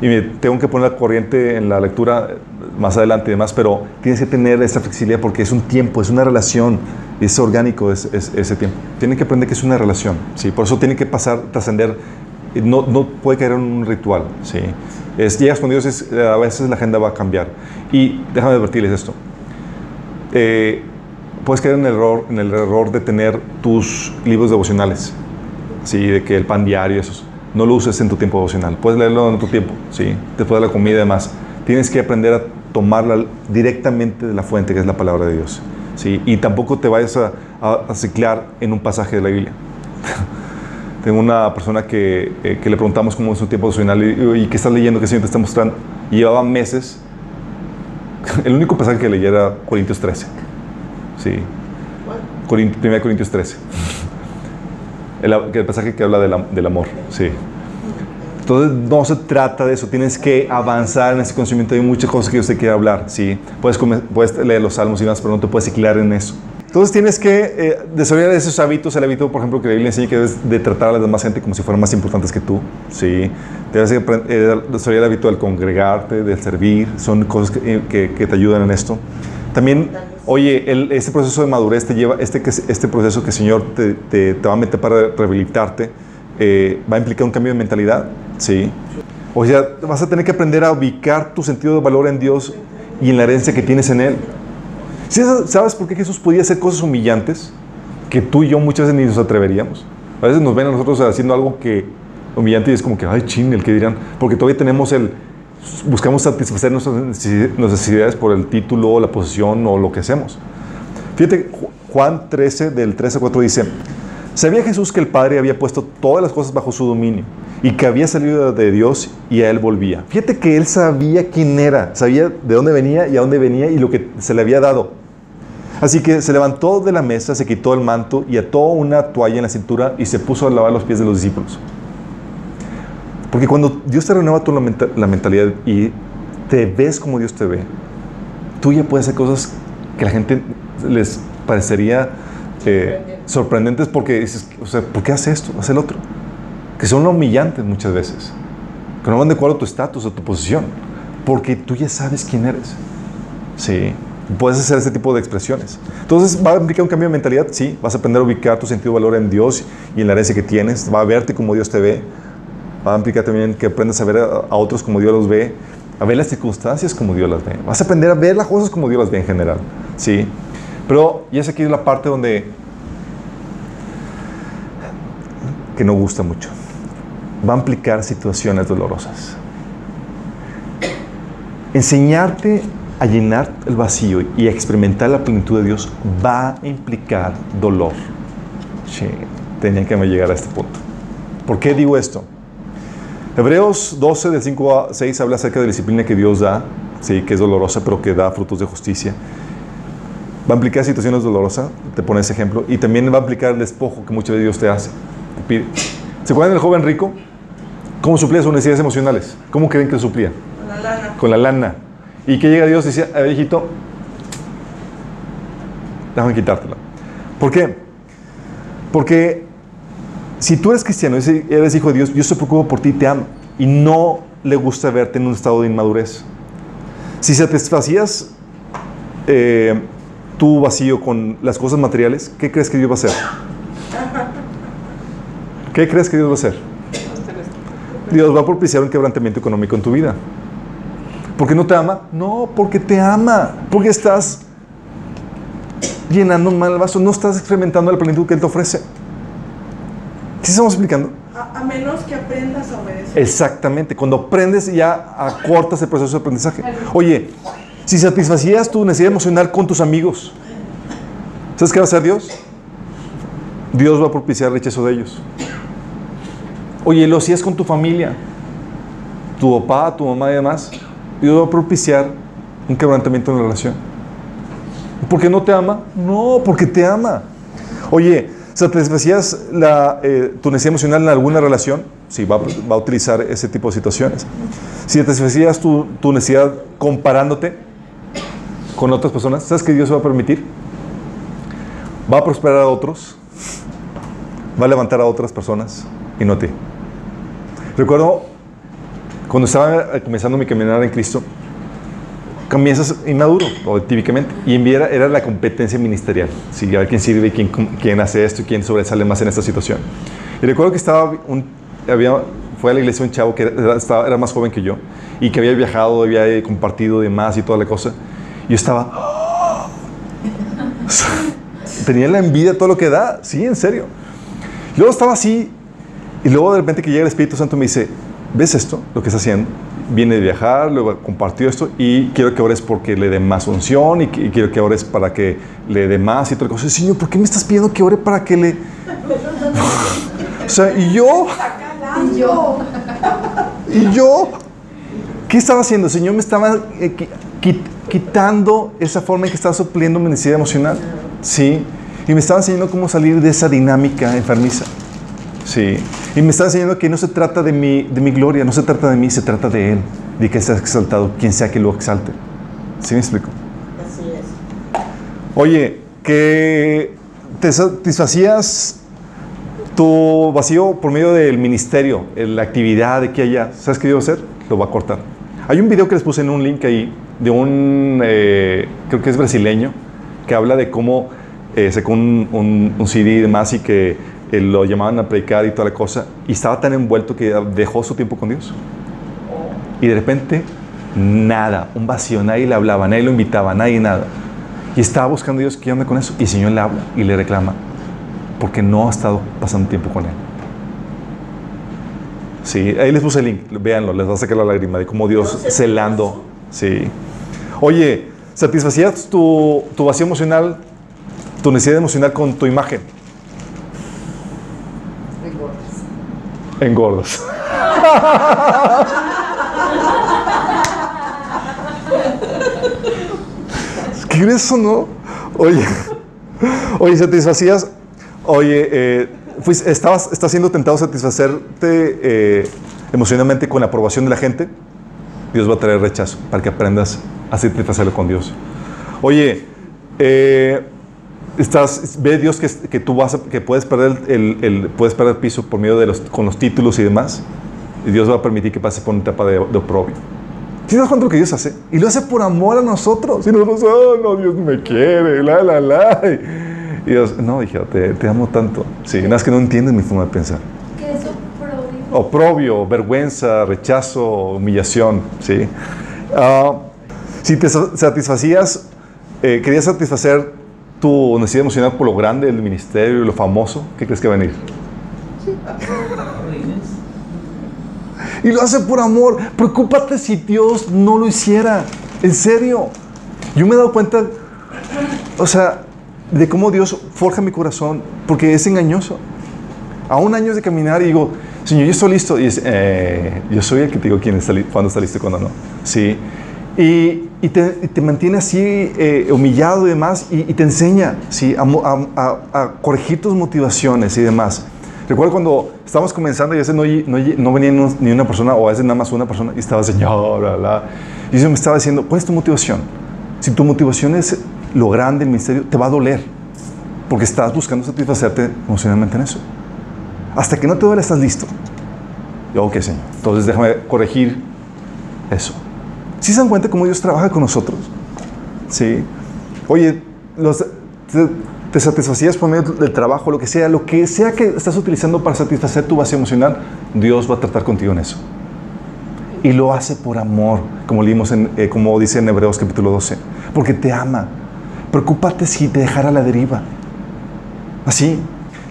Y me tengo que poner la corriente en la lectura más adelante y demás, pero tienes que tener esa flexibilidad porque es un tiempo, es una relación, es orgánico ese tiempo. Tienen que aprender que es una relación. ¿Sí? Por eso tiene que pasar, trascender. No puede caer en un ritual. ¿Sí? Llegas con Dios, a veces la agenda va a cambiar. Y déjame advertirles esto. Puedes caer en el error de tener tus libros devocionales, ¿sí? De que el pan diario, esos, no lo uses en tu tiempo devocional. Puedes leerlo en tu tiempo, ¿sí? Después de la comida y demás. Tienes que aprender a tomarla directamente de la fuente, que es la palabra de Dios, ¿sí? Y tampoco te vayas a ciclar en un pasaje de la Biblia. Tengo una persona que le preguntamos cómo es su tiempo devocional y qué estás leyendo, qué el Señor te está mostrando. Y llevaba meses. El único pasaje que leía era Corintios 13. Sí. 1 Corintios 13. El pasaje que habla del amor. Sí. Entonces no se trata de eso. Tienes que avanzar en ese conocimiento. Hay muchas cosas que usted quiere hablar. Sí. Puedes leer los salmos y demás, pero no te puedes ciclar en eso. Entonces tienes que desarrollar esos hábitos. El hábito, por ejemplo, que la Biblia enseña, que debes de tratar a la demás gente como si fueran más importantes que tú. Sí. Debes desarrollar el hábito del congregarte, del servir. Son cosas que te ayudan en esto. También, oye, este proceso de madurez te lleva, este proceso que el Señor te va a meter para rehabilitarte, va a implicar un cambio de mentalidad. Sí. O sea, vas a tener que aprender a ubicar tu sentido de valor en Dios y en la herencia que tienes en Él. ¿Sí? ¿Sabes por qué Jesús podía hacer cosas humillantes que tú y yo muchas veces ni nos atreveríamos? A veces nos ven a nosotros haciendo algo que humillante y es como que, ay, chin, el que dirán, porque todavía tenemos buscamos satisfacer nuestras necesidades por el título, la posición o lo que hacemos. Fíjate, Juan 13, del 13 al 4 dice: sabía Jesús que el Padre había puesto todas las cosas bajo su dominio y que había salido de Dios y a Él volvía. Fíjate que Él sabía quién era, sabía de dónde venía y a dónde venía y lo que se le había dado. Así que se levantó de la mesa, se quitó el manto y ató una toalla en la cintura y se puso a lavar los pies de los discípulos. Porque cuando Dios te renueva toda la mentalidad y te ves como Dios te ve, tú ya puedes hacer cosas que a la gente les parecería sorprendentes porque dices, o sea, ¿por qué hace esto? Hace el otro. Que son humillantes muchas veces. Que no van de acuerdo a tu estatus, a tu posición. porque tú ya sabes quién eres. Sí. Puedes hacer este tipo de expresiones. Entonces, ¿va a implicar un cambio de mentalidad? Sí. Vas a aprender a ubicar tu sentido de valor en Dios y en la herencia que tienes. Va a verte como Dios te ve. Va a implicar también que aprendas a ver a otros como Dios los ve, a ver las circunstancias como Dios las ve. Vas a aprender a ver las cosas como Dios las ve en general. Sí. Pero, y esa aquí es la parte donde que no gusta mucho. Va a implicar situaciones dolorosas. Enseñarte a llenar el vacío y a experimentar la plenitud de Dios va a implicar dolor. Sí, tenía que llegar a este punto. ¿Por qué digo esto? Hebreos 12, del 5 a 6, habla acerca de la disciplina que Dios da, sí, que es dolorosa, pero que da frutos de justicia. Va a implicar situaciones dolorosas, te pone ese ejemplo, y también va a implicar el despojo que muchas veces Dios te hace. Te pide. ¿Se acuerdan del joven rico? ¿Cómo suplía sus necesidades emocionales? ¿Cómo creen que suplía? Con la lana. Con la lana. Y que llega Dios y dice, a ver, hijito, déjame quitártela. ¿Por qué? Porque si tú eres cristiano, eres hijo de Dios, Dios se preocupa por ti y te ama. Y no le gusta verte en un estado de inmadurez. Si satisfacías tu vacío con las cosas materiales, ¿qué crees que Dios va a hacer? ¿Qué crees que Dios va a hacer? Dios va a propiciar un quebrantamiento económico en tu vida. ¿Por qué no te ama? No, porque te ama. Porque estás llenando un mal vaso. No estás experimentando la plenitud que Él te ofrece. ¿Sí estamos explicando? A menos que aprendas a obedecer. Exactamente. Cuando aprendes ya acortas el proceso de aprendizaje. Oye, si satisfacías tu necesidad emocional con tus amigos, ¿sabes qué va a hacer Dios? Dios va a propiciar el rechazo de ellos. Oye, lo hacías con tu familia, tu papá, tu mamá y demás, Dios va a propiciar un quebrantamiento en la relación. ¿Por qué no te ama? No, porque te ama. Oye, ¿satisfacías tu necesidad emocional en alguna relación? Sí, va a utilizar ese tipo de situaciones. Si satisfacías tu necesidad comparándote con otras personas, ¿sabes qué Dios va a permitir? Va a prosperar a otros, va a levantar a otras personas y no a ti. Recuerdo cuando estaba comenzando mi caminar en Cristo, comienzas inmaduro, o típicamente, y era la competencia ministerial. Sí, a ver quién sirve, quién hace esto y quién sobresale más en esta situación. Y recuerdo que fue a la iglesia un chavo que era más joven que yo y que había viajado, había compartido demás y toda la cosa. Y yo estaba... tenía la envidia, todo lo que da. Sí, en serio. Y luego estaba así, y luego de repente que llega el Espíritu Santo me dice, ¿ves esto? Lo que está haciendo. Viene de viajar, luego compartió esto y quiero que ores porque le dé más unción y quiero que ores para que le dé más y toda cosa. Señor, ¿por qué me estás pidiendo que ore para que le...? O sea, ¿y yo? ¿Qué estaba haciendo? El Señor me estaba quitando esa forma en que estaba supliendo mi necesidad emocional. Sí. Y me estaba enseñando cómo salir de esa dinámica enfermiza. Sí. Y me estaba enseñando que no se trata de mi gloria, no se trata de mí, se trata de Él, de que sea exaltado, quien sea que lo exalte. ¿Sí me explico? Así es. Oye, que te satisfacías tu vacío por medio del ministerio, la actividad de aquí a allá. ¿Sabes qué iba a hacer? Lo va a cortar. Hay un video que les puse en un link ahí de un, creo que es brasileño, que habla de cómo sacó un CD y demás y que lo llamaban a predicar y toda la cosa, y estaba tan envuelto que dejó su tiempo con Dios. Y de repente, nada, un vacío, nadie le hablaba, nadie lo invitaba, nadie nada. Y estaba buscando a Dios, ¿qué onda con eso? Y el Señor le habla y le reclama, porque no ha estado pasando tiempo con Él. Sí, ahí les puse el link, véanlo, les va a sacar la lágrima de cómo Dios celando. Sí. Oye, ¿satisfacías tu vacío emocional, tu necesidad emocional con tu imagen? Engordas. ¿Qué crees eso, no? Oye, satisfacías. Oye, estás siendo tentado a satisfacerte emocionalmente con la aprobación de la gente. Dios va a traer rechazo para que aprendas a satisfacerlo con Dios. Oye, ve Dios que tú que puedes perder puedes perder piso por medio de con los títulos y demás, y Dios va a permitir que pases por una etapa de oprobio. ¿Sí te das cuenta de lo que Dios hace? Y lo hace por amor a nosotros. Y nosotros, oh, no, Dios me quiere, Y Dios, no, hija, te amo tanto. Sí, nada, es que no entiendes mi forma de pensar. ¿Qué es oprobio? Oprobio, vergüenza, rechazo, humillación, ¿sí? Si te satisfacías, querías satisfacer tu necesidad emocional por lo grande del ministerio y lo famoso, ¿qué crees que va a venir? Y lo hace por amor. Preocúpate si Dios no lo hiciera. En serio. Yo me he dado cuenta, o sea, de cómo Dios forja mi corazón, porque es engañoso. A un año de caminar y digo, Señor, yo estoy listo. Y yo soy el que te digo cuándo está listo y cuándo no. Sí. Y te mantiene así humillado y demás, y te enseña, ¿sí? a corregir tus motivaciones y demás. Recuerdo cuando estábamos comenzando y a veces no venía ni una persona, o a veces nada más una persona, y estaba, Señor, bla, bla. Y yo me estaba diciendo, ¿cuál es tu motivación? Si tu motivación es lo grande del ministerio, te va a doler, porque estás buscando satisfacerte emocionalmente en eso. Hasta que no te duele, estás listo. Yo, ok, Señor, entonces déjame corregir eso. ¿Sí se dan cuenta cómo Dios trabaja con nosotros? Sí. Oye, te satisfacías por medio del trabajo, lo que sea que estás utilizando para satisfacer tu vacío emocional, Dios va a tratar contigo en eso. Y lo hace por amor, como leímos como dice en Hebreos capítulo 12, porque te ama. Preocúpate si te dejara a la deriva. Así.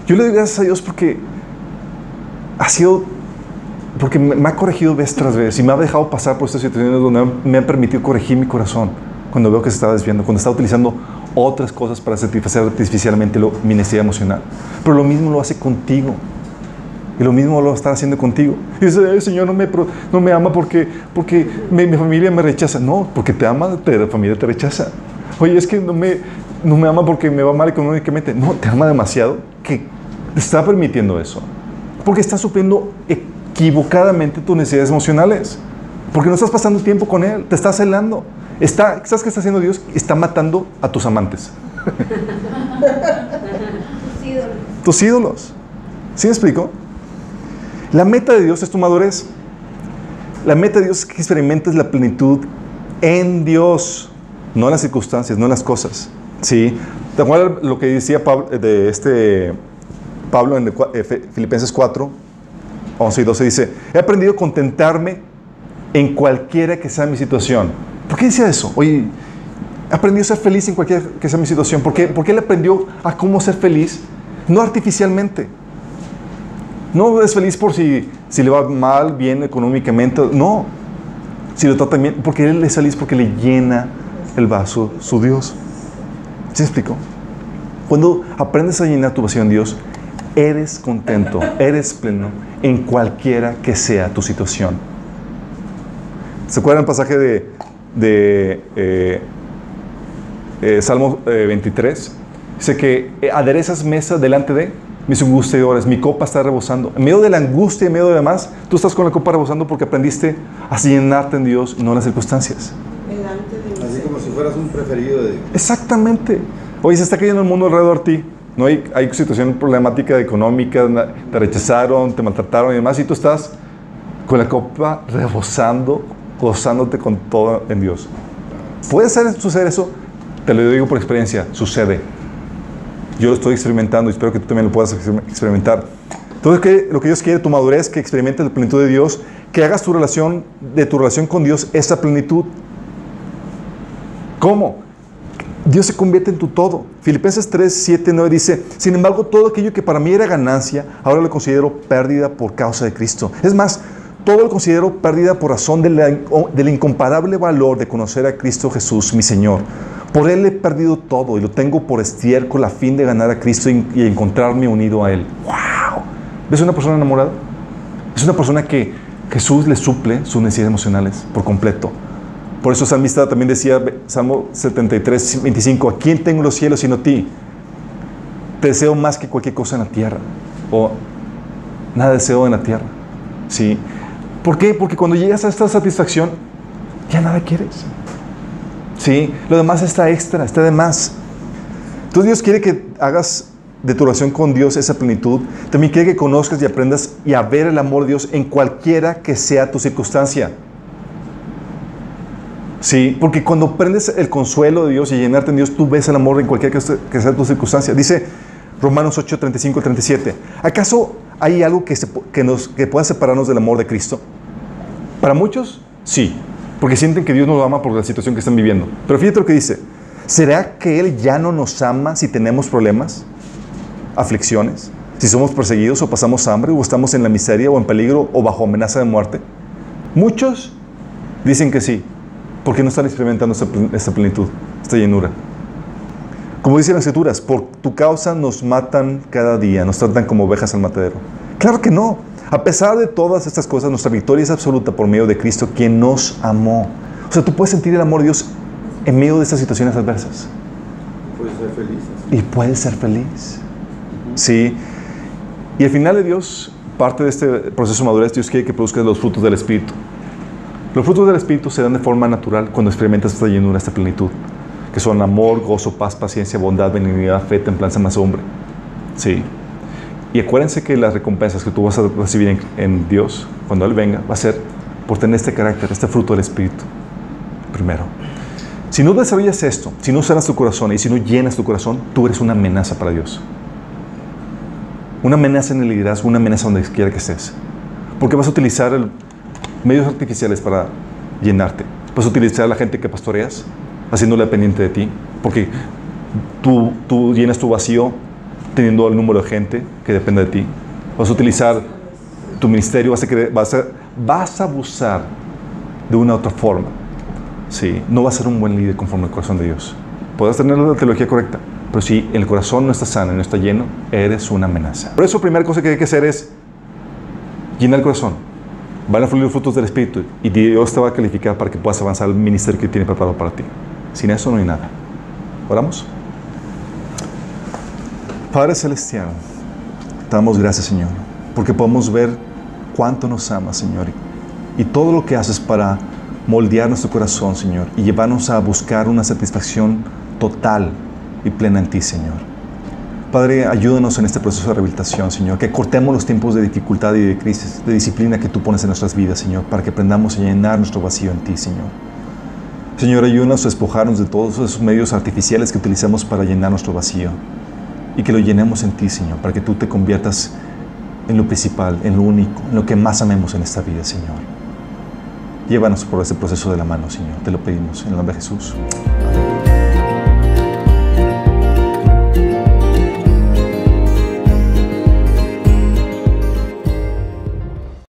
Yo le doy gracias a Dios porque me ha corregido vez tras vez y me ha dejado pasar por estas situaciones donde me ha permitido corregir mi corazón cuando veo que se está desviando, cuando está utilizando otras cosas para satisfacer artificialmente mi necesidad emocional. Pero lo mismo lo hace contigo. Y lo mismo lo está haciendo contigo. Y dice, Señor, no me ama porque mi familia me rechaza. No, porque te ama, la familia te rechaza. Oye, es que no me ama porque me va mal económicamente. No, te ama demasiado que te está permitiendo eso. Porque está supliendo equivocadamente tus necesidades emocionales. Porque no estás pasando tiempo con Él, te está celando. ¿Sabes qué está haciendo Dios? Está matando a tus amantes. Tus ídolos. ¿Sí me explico? La meta de Dios es tu madurez. La meta de Dios es que experimentes la plenitud en Dios, no en las circunstancias, no en las cosas. ¿Sí? ¿Te acuerdas lo que decía Pablo en Filipenses 4, 11 y 12? Dice, he aprendido a contentarme en cualquiera que sea mi situación. ¿Por qué decía eso? Oye, aprendió a ser feliz en cualquiera que sea mi situación. ¿Por qué? Porque él aprendió a cómo ser feliz, no artificialmente. No es feliz por si le va mal, bien económicamente. No. Si lo trata bien, porque él es feliz porque le llena el vaso su Dios. ¿Sí me explico? Cuando aprendes a llenar tu vacío en Dios, eres contento, eres pleno en cualquiera que sea tu situación. ¿Se acuerdan el pasaje de Salmo 23? Dice que aderezas mesa delante de mis angustiadores, mi copa está rebosando. En medio de la angustia, en medio de lo demás, tú estás con la copa rebosando porque aprendiste a llenarte en Dios, no en las circunstancias. Así como si fueras un preferido de Dios. Exactamente. Oye, se está cayendo el mundo alrededor de ti. No hay situación problemática económica, te rechazaron, te maltrataron y demás, y tú estás con la copa rebosando, gozándote con todo en Dios. ¿Puede suceder eso? Te lo digo por experiencia, sucede. Yo lo estoy experimentando y espero que tú también lo puedas experimentar. Entonces, lo que Dios quiere, tu madurez, que experimentes la plenitud de Dios, que hagas tu relación con Dios, esa plenitud. ¿Cómo? Dios se convierte en tu todo. Filipenses 3, 7, 9 dice, sin embargo, todo aquello que para mí era ganancia, ahora lo considero pérdida por causa de Cristo. Es más, todo lo considero pérdida por razón del incomparable valor de conocer a Cristo Jesús, mi Señor. Por Él he perdido todo y lo tengo por estiércol a fin de ganar a Cristo y encontrarme unido a Él. ¡Wow! ¿Ves una persona enamorada? Es una persona que Jesús le suple sus necesidades emocionales por completo. Por eso el salmista también decía, Salmo 73, 25, ¿a quién tengo los cielos sino a ti? Te deseo más que cualquier cosa en la tierra. O nada deseo en la tierra. ¿Sí? ¿Por qué? Porque cuando llegas a esta satisfacción, ya nada quieres. ¿Sí? Lo demás está extra, está de más. Entonces Dios quiere que hagas de tu relación con Dios esa plenitud. También quiere que conozcas y aprendas y a ver el amor de Dios en cualquiera que sea tu circunstancia. Sí, porque cuando aprendes el consuelo de Dios y llenarte en Dios, tú ves el amor en cualquier que sea tu circunstancia. Dice Romanos 8, 35 al 37. ¿Acaso hay algo que pueda separarnos del amor de Cristo? Para muchos, sí, porque sienten que Dios no lo ama por la situación que están viviendo. Pero fíjate lo que dice. ¿Será que Él ya no nos ama si tenemos problemas, aflicciones, si somos perseguidos o pasamos hambre o estamos en la miseria o en peligro o bajo amenaza de muerte? Muchos dicen que sí, porque no están experimentando esta plenitud, esta llenura. Como dicen las Escrituras, por tu causa nos matan cada día, nos tratan como ovejas al matadero. Claro que no. A pesar de todas estas cosas, nuestra victoria es absoluta por medio de Cristo, quien nos amó. O sea, tú puedes sentir el amor de Dios en medio de estas situaciones adversas. Puedes ser feliz. Y puedes ser feliz. Sí. Y al final de Dios, parte de este proceso de madurez, Dios quiere que produzcas los frutos del Espíritu. Los frutos del Espíritu se dan de forma natural cuando experimentas esta llenura, esta plenitud, que son amor, gozo, paz, paciencia, bondad, benignidad, fe, templanza, mansedumbre. Sí. Y acuérdense que las recompensas que tú vas a recibir en Dios, cuando Él venga, va a ser por tener este carácter, este fruto del Espíritu. Primero. Si no desarrollas esto, si no sanas tu corazón y si no llenas tu corazón, tú eres una amenaza para Dios. Una amenaza en el liderazgo, una amenaza donde quiera que estés. Porque vas a utilizar medios artificiales para llenarte. Vas a utilizar a la gente que pastoreas, haciéndola dependiente de ti. Porque tú llenas tu vacío teniendo el número de gente que depende de ti. Vas a utilizar tu ministerio, vas a abusar de una u otra forma. Sí, no vas a ser un buen líder conforme al corazón de Dios. Podrás tener la teología correcta, pero si el corazón no está sano y no está lleno, eres una amenaza. Por eso la primera cosa que hay que hacer es llenar el corazón. Van a fluir los frutos del Espíritu y Dios te va a calificar para que puedas avanzar al ministerio que tiene preparado para ti. Sin eso no hay nada. ¿Oramos? Padre Celestial, te damos gracias, Señor, porque podemos ver cuánto nos amas, Señor, y todo lo que haces para moldear nuestro corazón, Señor, y llevarnos a buscar una satisfacción total y plena en ti, Señor. Padre, ayúdanos en este proceso de rehabilitación, Señor, que cortemos los tiempos de dificultad y de crisis, de disciplina que tú pones en nuestras vidas, Señor, para que aprendamos a llenar nuestro vacío en ti, Señor. Señor, ayúdanos a despojarnos de todos esos medios artificiales que utilizamos para llenar nuestro vacío y que lo llenemos en ti, Señor, para que tú te conviertas en lo principal, en lo único, en lo que más amemos en esta vida, Señor. Llévanos por ese proceso de la mano, Señor. Te lo pedimos en el nombre de Jesús.